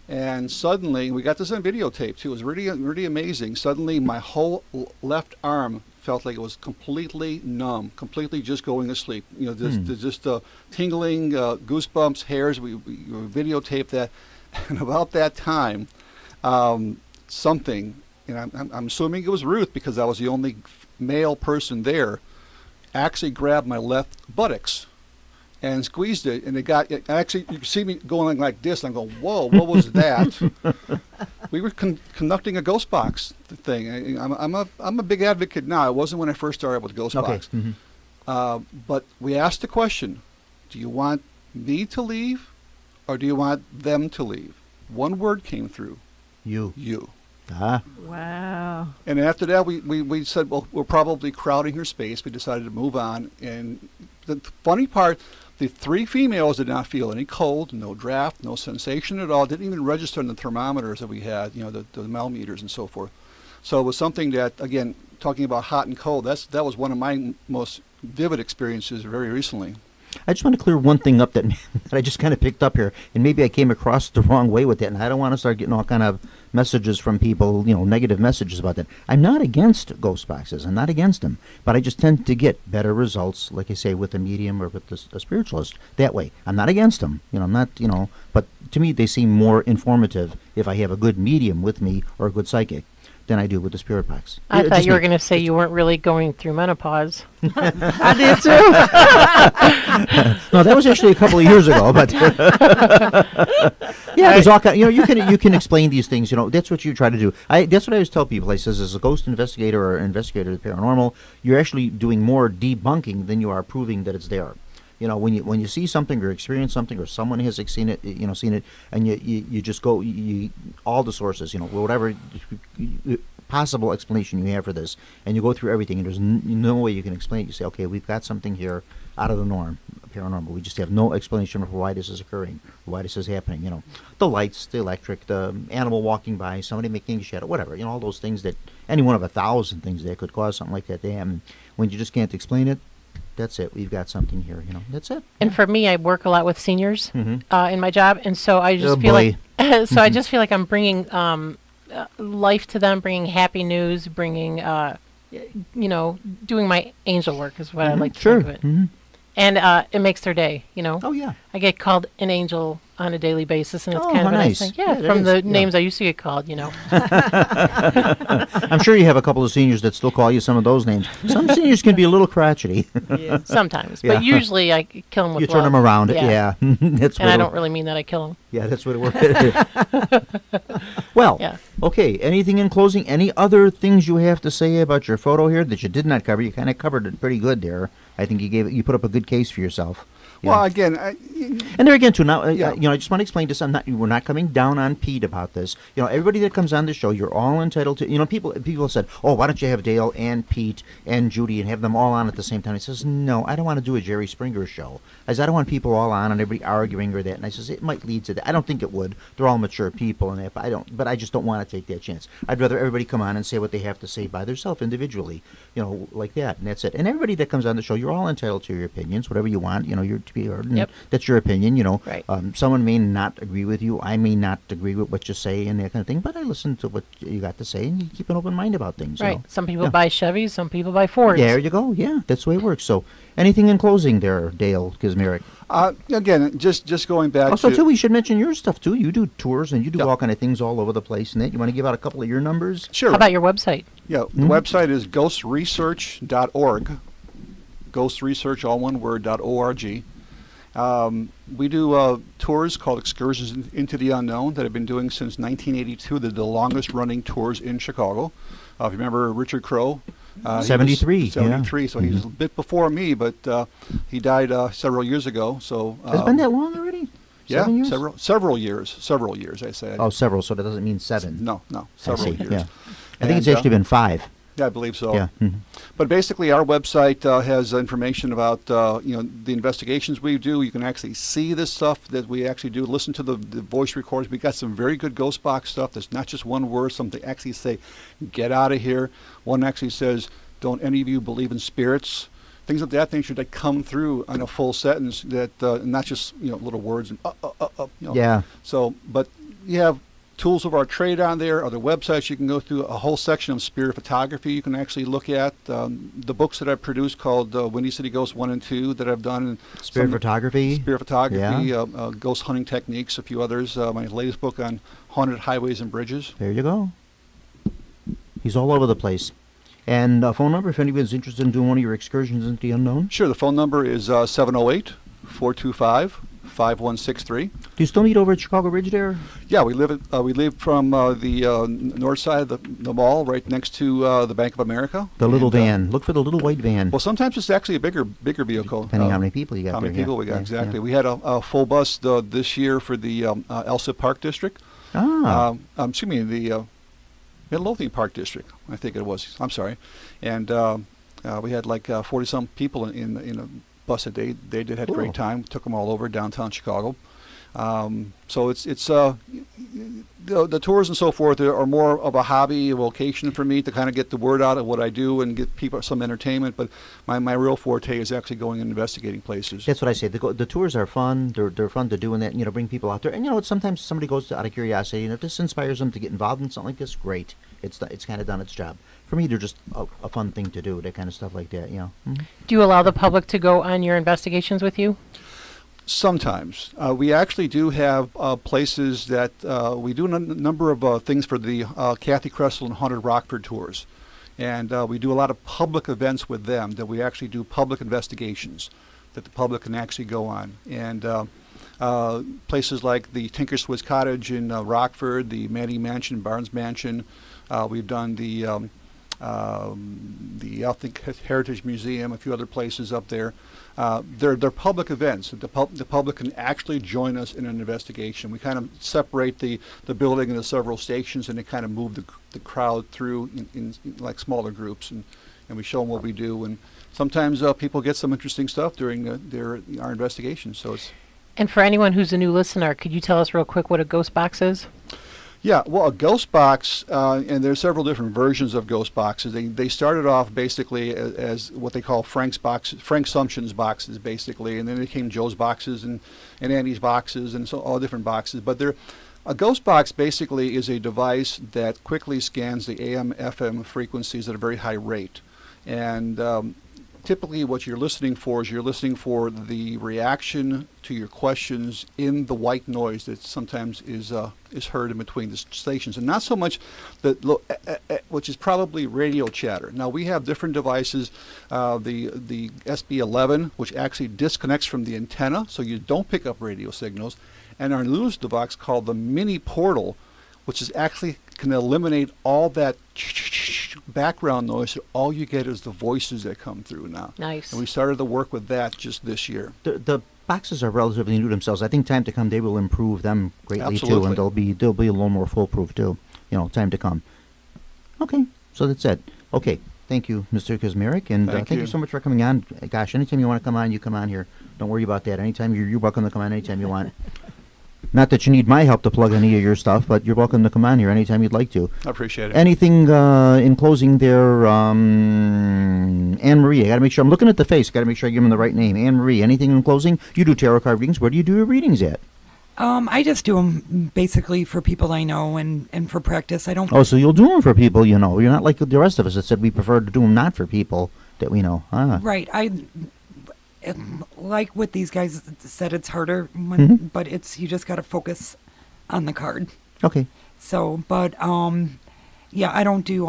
And suddenly, we got this on videotape too. It was really, really amazing. Suddenly, my whole left arm felt like it was completely numb, completely just going to sleep. You know, just tingling, goosebumps, hairs. We videotaped that. And about that time, something, and I'm assuming it was Ruth because I was the only male person there, actually grabbed my left buttocks and squeezed it, and actually, you can see me going like this, and I'm going, whoa, what was that? We were conducting a ghost box thing. I'm a big advocate now. It wasn't when I first started with ghost box. But we asked the question, do you want me to leave, or do you want them to leave? One word came through. You. Ah. wow. And after that, we said, well, we're probably crowding her space. We decided to move on. And the funny part, the 3 females did not feel any cold, no draft, no sensation at all. Didn't even register in the thermometers that we had, you know, the millimeters and so forth. So it was something that, again, talking about hot and cold, that was one of my most vivid experiences very recently. I just want to clear one thing up that I just kind of picked up here, and maybe I came across the wrong way with it, and I don't want to start getting all kind of messages from people, you know, negative messages about that. I'm not against ghost boxes. I'm not against them, but I just tend to get better results, like I say, with a medium or with a spiritualist that way. I'm not against them, you know. I'm not, you know, but to me they seem more informative if I have a good medium with me or a good psychic than I do with the spirit box. I thought you were going to say you weren't really going through menopause. I did too. No, that was actually a couple of years ago, but yeah, there's all kind. You know, you can explain these things. You know, that's what you try to do. That's what I always tell people. I says, as a ghost investigator or investigator of the paranormal, you're actually doing more debunking than you are proving that it's there. You know, when you see something or experience something or someone has seen it, and you just go, all the sources, you know, whatever possible explanation you have for this, and you go through everything, and there's no way you can explain it. You say, okay, we've got something here out of the norm, paranormal. We just have no explanation for why this is occurring, why this is happening. You know, the lights, the electric, the animal walking by, somebody making a shadow, whatever. You know, all those things that any one of 1,000 things that could cause something like that to happen. When you just can't explain it, that's it. We've got something here. You know, that's it. And for me, I work a lot with seniors in my job, and so I just I just feel like I'm bringing life to them, bringing happy news, bringing doing my angel work is what I like to think of it. And it makes their day. You know. Oh yeah. I get called an angel on a daily basis, and it's kind of a nice nice thing. Yeah, from the names I used to get called. You know. I'm sure you have a couple of seniors that still call you some of those names. Some seniors can be a little crotchety. Yeah, sometimes, but usually I kill them with you turn them around. Yeah. That's and I don't really mean that I kill them. Yeah, that's what it works. Well, okay. Anything in closing? Any other things you have to say about your photo here that you did not cover? You kind of covered it pretty good there. I think you put up a good case for yourself. Yeah. Well, again, and there again too. Now, I just want to explain this. We're not coming down on Pete about this. You know, everybody that comes on the show, you're all entitled to. You know, people said, "Oh, why don't you have Dale and Pete and Judy and have them all on at the same time?" He says, "No, I don't want to do a Jerry Springer show. I don't want people all on and everybody arguing or that." And I says, "It might lead to that. I don't think it would. They're all mature people and that. But I just don't want to take that chance. I'd rather everybody come on and say what they have to say by themselves individually. You know, like that, and that's it. And everybody that comes on the show, you're all entitled to your opinions, whatever you want. You know, you're to be heard. Yep. That's your opinion, you know. Right. Someone may not agree with you. I may not agree with what you say and that kind of thing, but I listen to what you got to say, and you keep an open mind about things. Right. You know? Some people buy Chevys, some people buy Fords. There you go. Yeah, that's the way it works. So, anything in closing there, Dale Kaczmarek? Again, just going back also, to... too, we should mention your stuff, too. You do tours, and you do all kind of things all over the place. And that. You want to give out a couple of your numbers? Sure. How about your website? Yeah, the website is ghostresearch.org. Ghost Research, all one word, .org. We do tours called Excursions into the Unknown that I've been doing since 1982. They're the longest running tours in Chicago. If you remember Richard Crow, 73. 73, yeah. so he's a bit before me, but he died several years ago. So Has it been that long already? Yeah, 7 years? several years, I said. Oh, several, so that doesn't mean 7. No, several I see, years. yeah. I think it's actually been 5. Yeah, I believe so. Yeah. Mm-hmm. But basically, our website has information about the investigations we do. You can actually see this stuff that we actually do. Listen to the voice recordings. We got some very good ghost box stuff. That's not just one word. Something actually say, "Get out of here." One actually says, "Don't any of you believe in spirits?" Things of that nature that come through in a full sentence. That not just little words and Yeah. So, but you have tools of our trade on there, other websites you can go through, a whole section of spirit photography you can actually look at. The books that I've produced called Windy City Ghosts 1 and 2 that I've done. Spirit photography. Yeah. Ghost hunting techniques, a few others. My latest book on haunted highways and bridges. There you go. He's all over the place. And a phone number if anyone's interested in doing one of your excursions into the unknown? Sure. The phone number is 708-425-5163. Do you still meet over at Chicago Ridge there? Yeah, we live from the north side of the mall, right next to the Bank of America. The little van. Look for the little white van. Well, sometimes it's actually a bigger vehicle. Depending how many people you got. How many people we got, exactly. Yeah. We had a full bus this year for the Elsa Park District. Excuse me, the Midlothian Park District, I think it was. I'm sorry. And we had like 40-some people in a bus a day. They had a great time. Took them all over downtown Chicago. So it's the tours and so forth are more of a hobby, a vocation for me to kind of get the word out of what I do and get people some entertainment. But my real forte is actually going and investigating places. That's what I say. The tours are fun. They're fun to do, and that bring people out there. And sometimes somebody goes out of curiosity, and if this inspires them to get involved in something like this, great. It's kind of done its job. For me, they're just a fun thing to do. That kind of stuff like that. Mm-hmm. Do you allow the public to go on your investigations with you? Sometimes. We actually do have places that we do a number of things for the Kathy Kressel and Haunted Rockford tours. And we do a lot of public events with them that we actually do public investigations that the public can actually go on. And places like the Tinker Swiss Cottage in Rockford, the Manning Mansion, Barnes Mansion. We've done the Heritage Museum, a few other places up there. They're public events. The public can actually join us in an investigation. We kind of separate the building into several stations, and they kind of move the crowd through in like smaller groups, and we show them what we do. And sometimes people get some interesting stuff during our investigations. So it's. And for anyone who's a new listener, could you tell us real quick what a ghost box is? Yeah, well, a ghost box, and there's several different versions of ghost boxes. They started off basically as what they call Frank Sumption's boxes, basically, and then they became Joe's boxes and Andy's boxes, and so all different boxes. But a ghost box basically is a device that quickly scans the AM/FM frequencies at a very high rate, and typically what you're listening for is the reaction to your questions in the white noise that sometimes is heard in between the stations, and not so much which is probably radio chatter. Now we have different devices, the SB11, which actually disconnects from the antenna so you don't pick up radio signals, and our newest device called the Mini Portal, which is actually can eliminate all that background noise. So all you get is the voices that come through now. Nice. And we started to work with that just this year. The boxes are relatively new themselves. I think time to come they will improve them greatly Absolutely. too, and they'll be a little more foolproof too. Time to come. Okay, so that's it. Okay, thank you, Mr. Kaczmarek, and thank you so much for coming on. Gosh, anytime you want to come on, you come on here. Don't worry about that. Anytime you're welcome to come on anytime you want. Not that you need my help to plug any of your stuff, but you're welcome to come on here anytime you'd like to. I appreciate it. Anything in closing there, Anne-Marie? I got to make sure. I'm looking at the face. Got to make sure I give him the right name. Anne-Marie, anything in closing? You do tarot card readings. Where do you do your readings at? I just do them basically for people I know and for practice. I don't. Oh, so you'll do them for people you know. You're not like the rest of us that said we prefer to do them not for people that we know. Right. Like what these guys said, it's harder, but you just got to focus on the card. Okay. So, but yeah, I don't do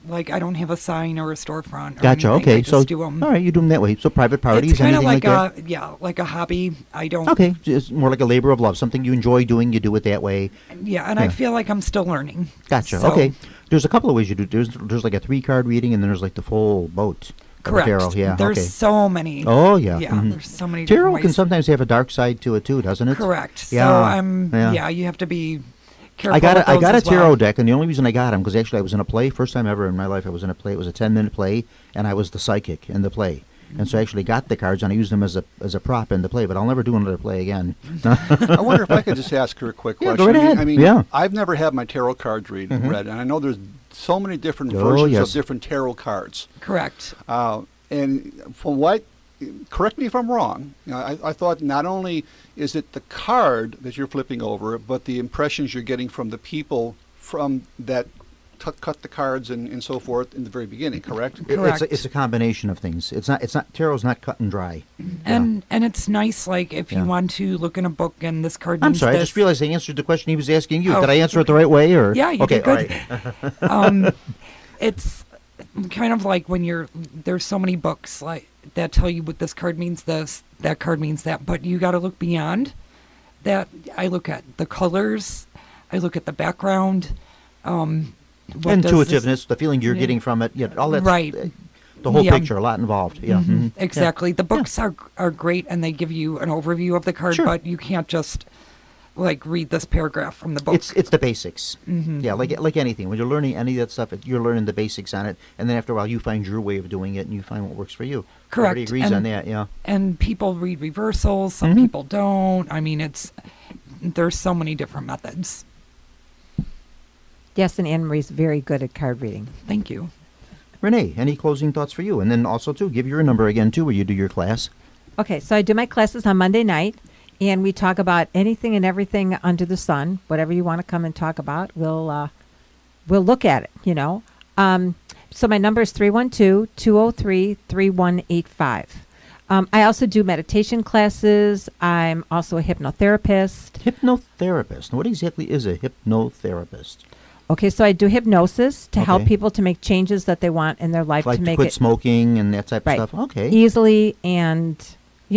Like, I don't have a sign or a storefront. Or Gotcha. anything. Okay. I just So, do 'em. all right, you do them that way. So private parties, It's kind of anything like that? like a hobby. I don't. Okay, it's more like a labor of love. Something you enjoy doing, you do it that way. Yeah, and I feel like I'm still learning. Gotcha. So- Okay. There's a couple of ways you do. There's like a 3-card reading, and then there's like the full boat. of Correct. Tarot. Yeah. There's okay. so many. Oh yeah. Yeah, mhm. there's so many. Tarot different can ways. sometimes have a dark side to it too, doesn't it? Correct. Yeah. So I'm. yeah. Yeah, you have to be careful. I got with I those got a as well. tarot deck, and the only reason I got them because actually I was in a play, first time ever in my life I was in a play. It was a 10-minute play, and I was the psychic in the play, and so I actually got the cards and I used them as a prop in the play. But I'll never do another play again. I wonder if I could just ask her a quick Yeah, question. go right ahead. I mean, Yeah. I've never had my tarot cards read, Mhm. and I know there's so many different Oh, versions yes. of different tarot cards. Correct. And from what, correct me if I'm wrong, you know, I thought not only is it the card that you're flipping over, but the impressions you're getting from the people from that cut the cards and so forth in the very beginning, correct? Correct. It's a combination of things. It's not tarot's not cut and dry. And it's nice, like if Yeah. you want to look in a book and this card I'm means sorry, I this. just realized I answered the question he was asking you. Oh, Did I answer it the right way, or Yeah, you okay? did good. All right. It's kind of like when there's so many books like that tell you what this card means this, that card means that, but you got to look beyond that. I look at the colors, I look at the background, what does this- Intuitiveness, the feeling you're Yeah. getting from it, yeah, all that. Right. The whole Yeah. picture, a lot involved. Yeah. mhm. Exactly. The books are great and they give you an overview of the card, Sure. but you can't just like read this paragraph from the book. It's the basics. Mhm. Yeah, like anything. When you're learning any of that stuff, you're learning the basics on it, and then after a while, you find your way of doing it, and you find what works for you. Correct. Everybody agrees And- on that. Yeah. And people read reversals, some Mhm. people don't. I mean, there's so many different methods. Yes, and Anne Marie's very good at card reading. Thank you. Renee, any closing thoughts for you? And then also too, give your number again too, where you do your class. Okay, so I do my classes on Monday night, and we talk about anything and everything under the sun. Whatever you want to come and talk about, we'll look at it. You know. So my number is 312-203-3185. I also do meditation classes. I'm also a hypnotherapist. Hypnotherapist. Now, what exactly is a hypnotherapist? Okay, so I do hypnosis to help Okay. people to make changes that they want in their life Like to to make quit it smoking and that type right. of stuff. Okay. easily. And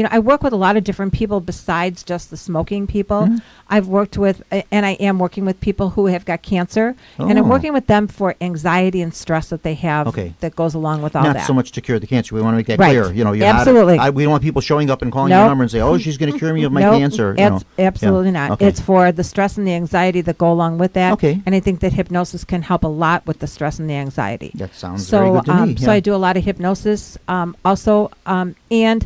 I work with a lot of different people besides just the smoking people. Mhm. I've worked with, and I am working with people who have got cancer, and I'm Oh. working with them for anxiety and stress that they have Okay. that goes along with all Not that. so much to cure the cancer. We want to make that Right. clear. You know, you're Absolutely. we don't want people showing up and calling Nope. your number and say, "Oh, she's going to cure me of my Nope, cancer." You know. absolutely Yeah. not. Okay. It's for the stress and the anxiety that go along with that. Okay. And I think that hypnosis can help a lot with the stress and the anxiety. That sounds very good to me. So yeah. I do a lot of hypnosis also, and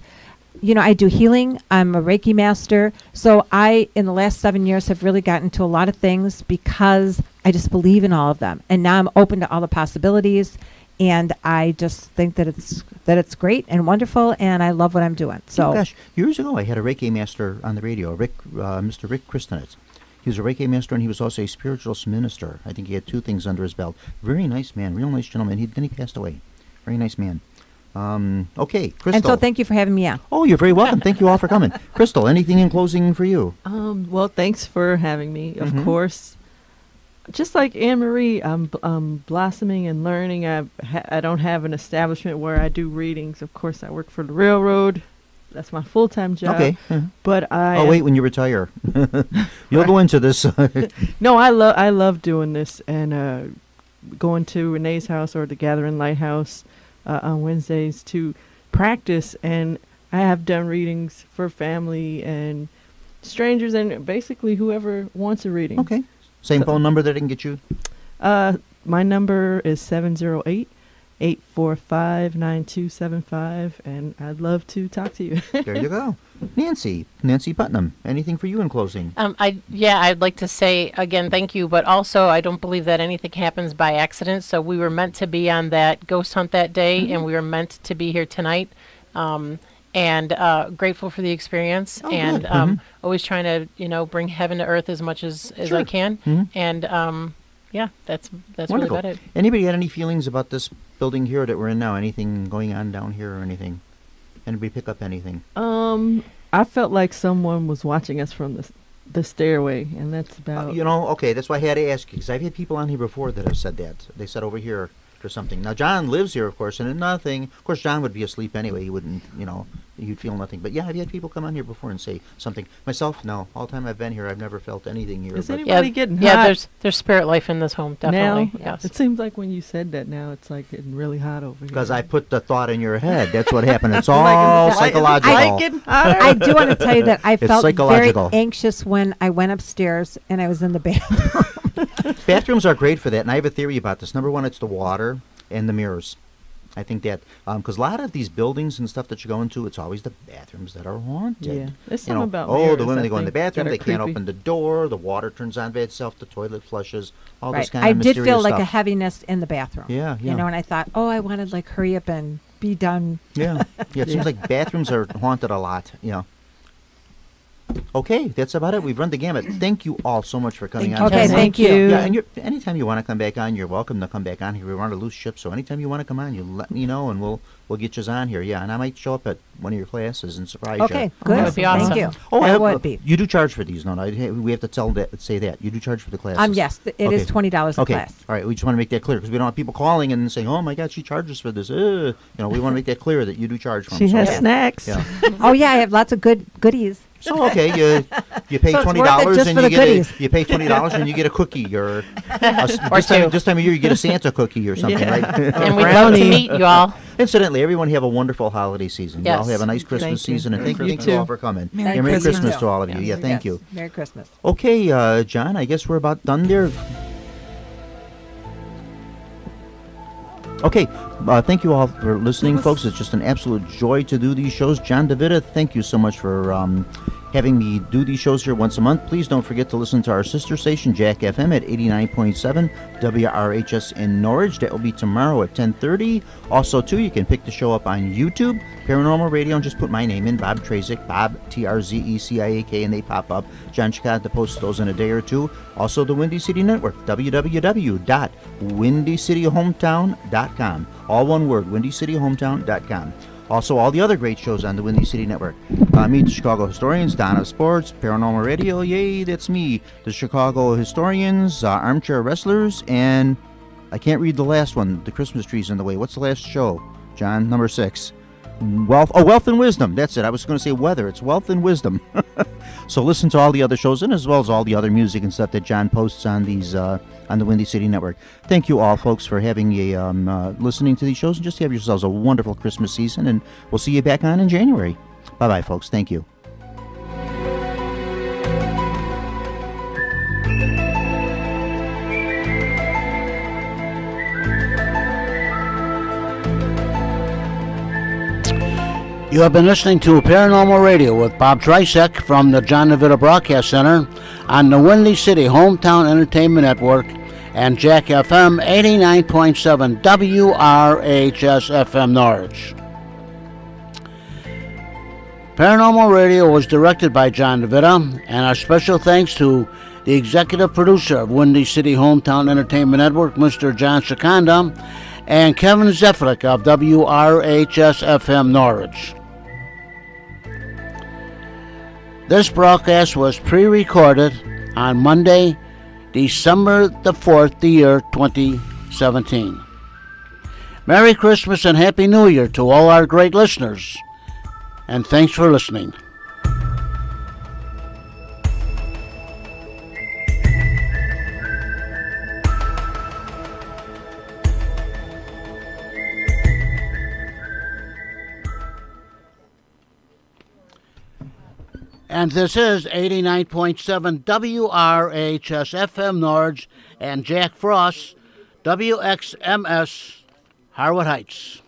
I do healing. I'm a Reiki master. So I, in the last 7 years, have really gotten to a lot of things because I just believe in all of them, and now I'm open to all the possibilities. And I just think that it's great and wonderful, and I love what I'm doing. So Oh, gosh, years ago I had a Reiki master on the radio, Mr. Rick Christenitz. He was a Reiki master, and he was also a spiritualist minister. I think he had 2 things under his belt. Very nice man, real nice gentleman. Then he passed away. Very nice man. Okay, Crystal. And so thank you for having me on. Oh, you're very welcome. Thank you all for coming. Crystal, anything in closing for you? Well, thanks for having me. Of Mhm. course, just like Anne Marie, I'm blossoming and learning. I don't have an establishment where I do readings. Of course, I work for the railroad. That's my full-time job. Okay. But Oh, wait, when you retire. You'll go into this. No, I love doing this and going to Renee's house or the Gathering Lighthouse on Wednesdays to practice. And I have done readings for family and strangers and basically whoever wants a reading. Okay. Same phone number that I can get you? My number is 708-845-9275, and I'd love to talk to you. There you go. Nancy Putnam, anything for you in closing? I'd like to say again, thank you, but also I don't believe that anything happens by accident. So we were meant to be on that ghost hunt that day, and we were meant to be here tonight. And grateful for the experience, Oh, and good. always trying to bring heaven to earth as much as Sure. I can. Mhm. And that's really Wonderful. about it. Anybody got any feelings about this building here that we're in now? Anything going on down here or anything? Anybody pick up anything? I felt like someone was watching us from the stairway, and that's about. Okay, that's why I had to ask you, because I've had people on here before that have said that. They said over here or something. Now, John lives here, of course, and nothing. Of course, John would be asleep anyway. He wouldn't, you'd feel nothing. But yeah, I've had people come on here before and say something. Myself, no. All the time I've been here, I've never felt anything here. Is but anybody getting hot? Yeah, there's spirit life in this home, definitely. Now? Yes. It seems like when you said that now, it's like getting really hot over here. because I put the thought in your head. That's what happened. It's all psychological. I do want to tell you that I felt very psychological. anxious when I went upstairs and I was in the bathroom. Bathrooms are great for that, and I have a theory about this. Number one, it's the water and the mirrors. I think that because a lot of these buildings and stuff that you go into, it's always the bathrooms that are haunted. Yeah, there's something about the mirrors, women I they go in the think, bathroom, that they are can't creepy. open the door, the water turns on by itself, the toilet flushes, all this Right. kind I of did mysterious feel like a stuff. heaviness in the bathroom. Yeah, yeah. And I thought, I wanted like hurry up and be done. Yeah, yeah. It seems like bathrooms are haunted a lot. Okay, that's about it. We've run the gamut. Thank you all so much for coming on. Okay, thank you. Yeah, and anytime you want to come back on, you're welcome to come back on here. We run a loose ship, so anytime you want to come on, you let me know, and we'll get you on here. Yeah, and I might show up at one of your classes and surprise you. Okay, good. That would be awesome. Thank you. Oh, that would be. You do charge for these, no? We have to say that you do charge for the classes. Yes, it is $20 a Okay, class. all right. We just want to make that clear because we don't want people calling and saying, "Oh my God, she charges for this." We want to make that clear that you do charge for them. She has So, snacks. yeah. Oh yeah, I have lots of goodies. So okay, you pay So it's worth it $20 just and for you the get goodies. you pay $20 and you get a cookie or Or two. this time of year you get a Santa cookie or something, right? And we'd love to meet you all. Incidentally, everyone have a wonderful holiday season. You all Yes. have a nice Christmas Thank you. season, and thank You you too. all for coming. Merry Merry Christmas. Christmas to all of you. Yeah, thank Yes. you. Merry Christmas. Okay, John, I guess we're about done there. Okay, thank you all for listening, folks. It's just an absolute joy to do these shows. John DeVita, thank you so much for having me do these shows here once a month. Please don't forget to listen to our sister station, Jack FM, at 89.7 WRHS in Norwich. That will be tomorrow at 10:30. Also, too, you can pick the show up on YouTube, Paranormal Radio, and just put my name in, Bob Trzeciak, Bob, Trzeciak, and they pop up. John Chicata posts those in a day or two. Also, the Windy City Network, www.windycityhometown.com. All one word, windycityhometown.com. Also, all the other great shows on the Windy City Network. Meet the Chicago Historians, Donna Sports, Paranormal Radio, yay, that's me. The Chicago Historians, Armchair Wrestlers, and I can't read the last one, The Christmas Tree's in the Way. What's the last show, John? Number 6. Wealth and Wisdom. That's it. I was going to say weather. It's Wealth and Wisdom. So listen to all the other shows and as well as all the other music and stuff that John posts on these on the Windy City Network. Thank you all, folks, for having listening to these shows, and just have yourselves a wonderful Christmas season. And we'll see you back on in January. Bye bye, folks. Thank you. You have been listening to Paranormal Radio with Bob Trzeciak from the John DeVita Broadcast Center on the Windy City Hometown Entertainment Network and Jack FM 89.7 WRHS FM Norwich. Paranormal Radio was directed by John DeVita, and our special thanks to the executive producer of Windy City Hometown Entertainment Network, Mr. John Chicanda, and Kevin Zefrick of WRHS FM Norwich. This broadcast was pre-recorded on Monday, December the 4th, the year 2017. Merry Christmas and Happy New Year to all our great listeners, and thanks for listening. And this is 89.7 WRHS FM Norwich and Jack Frost, WXMS, Harwood Heights.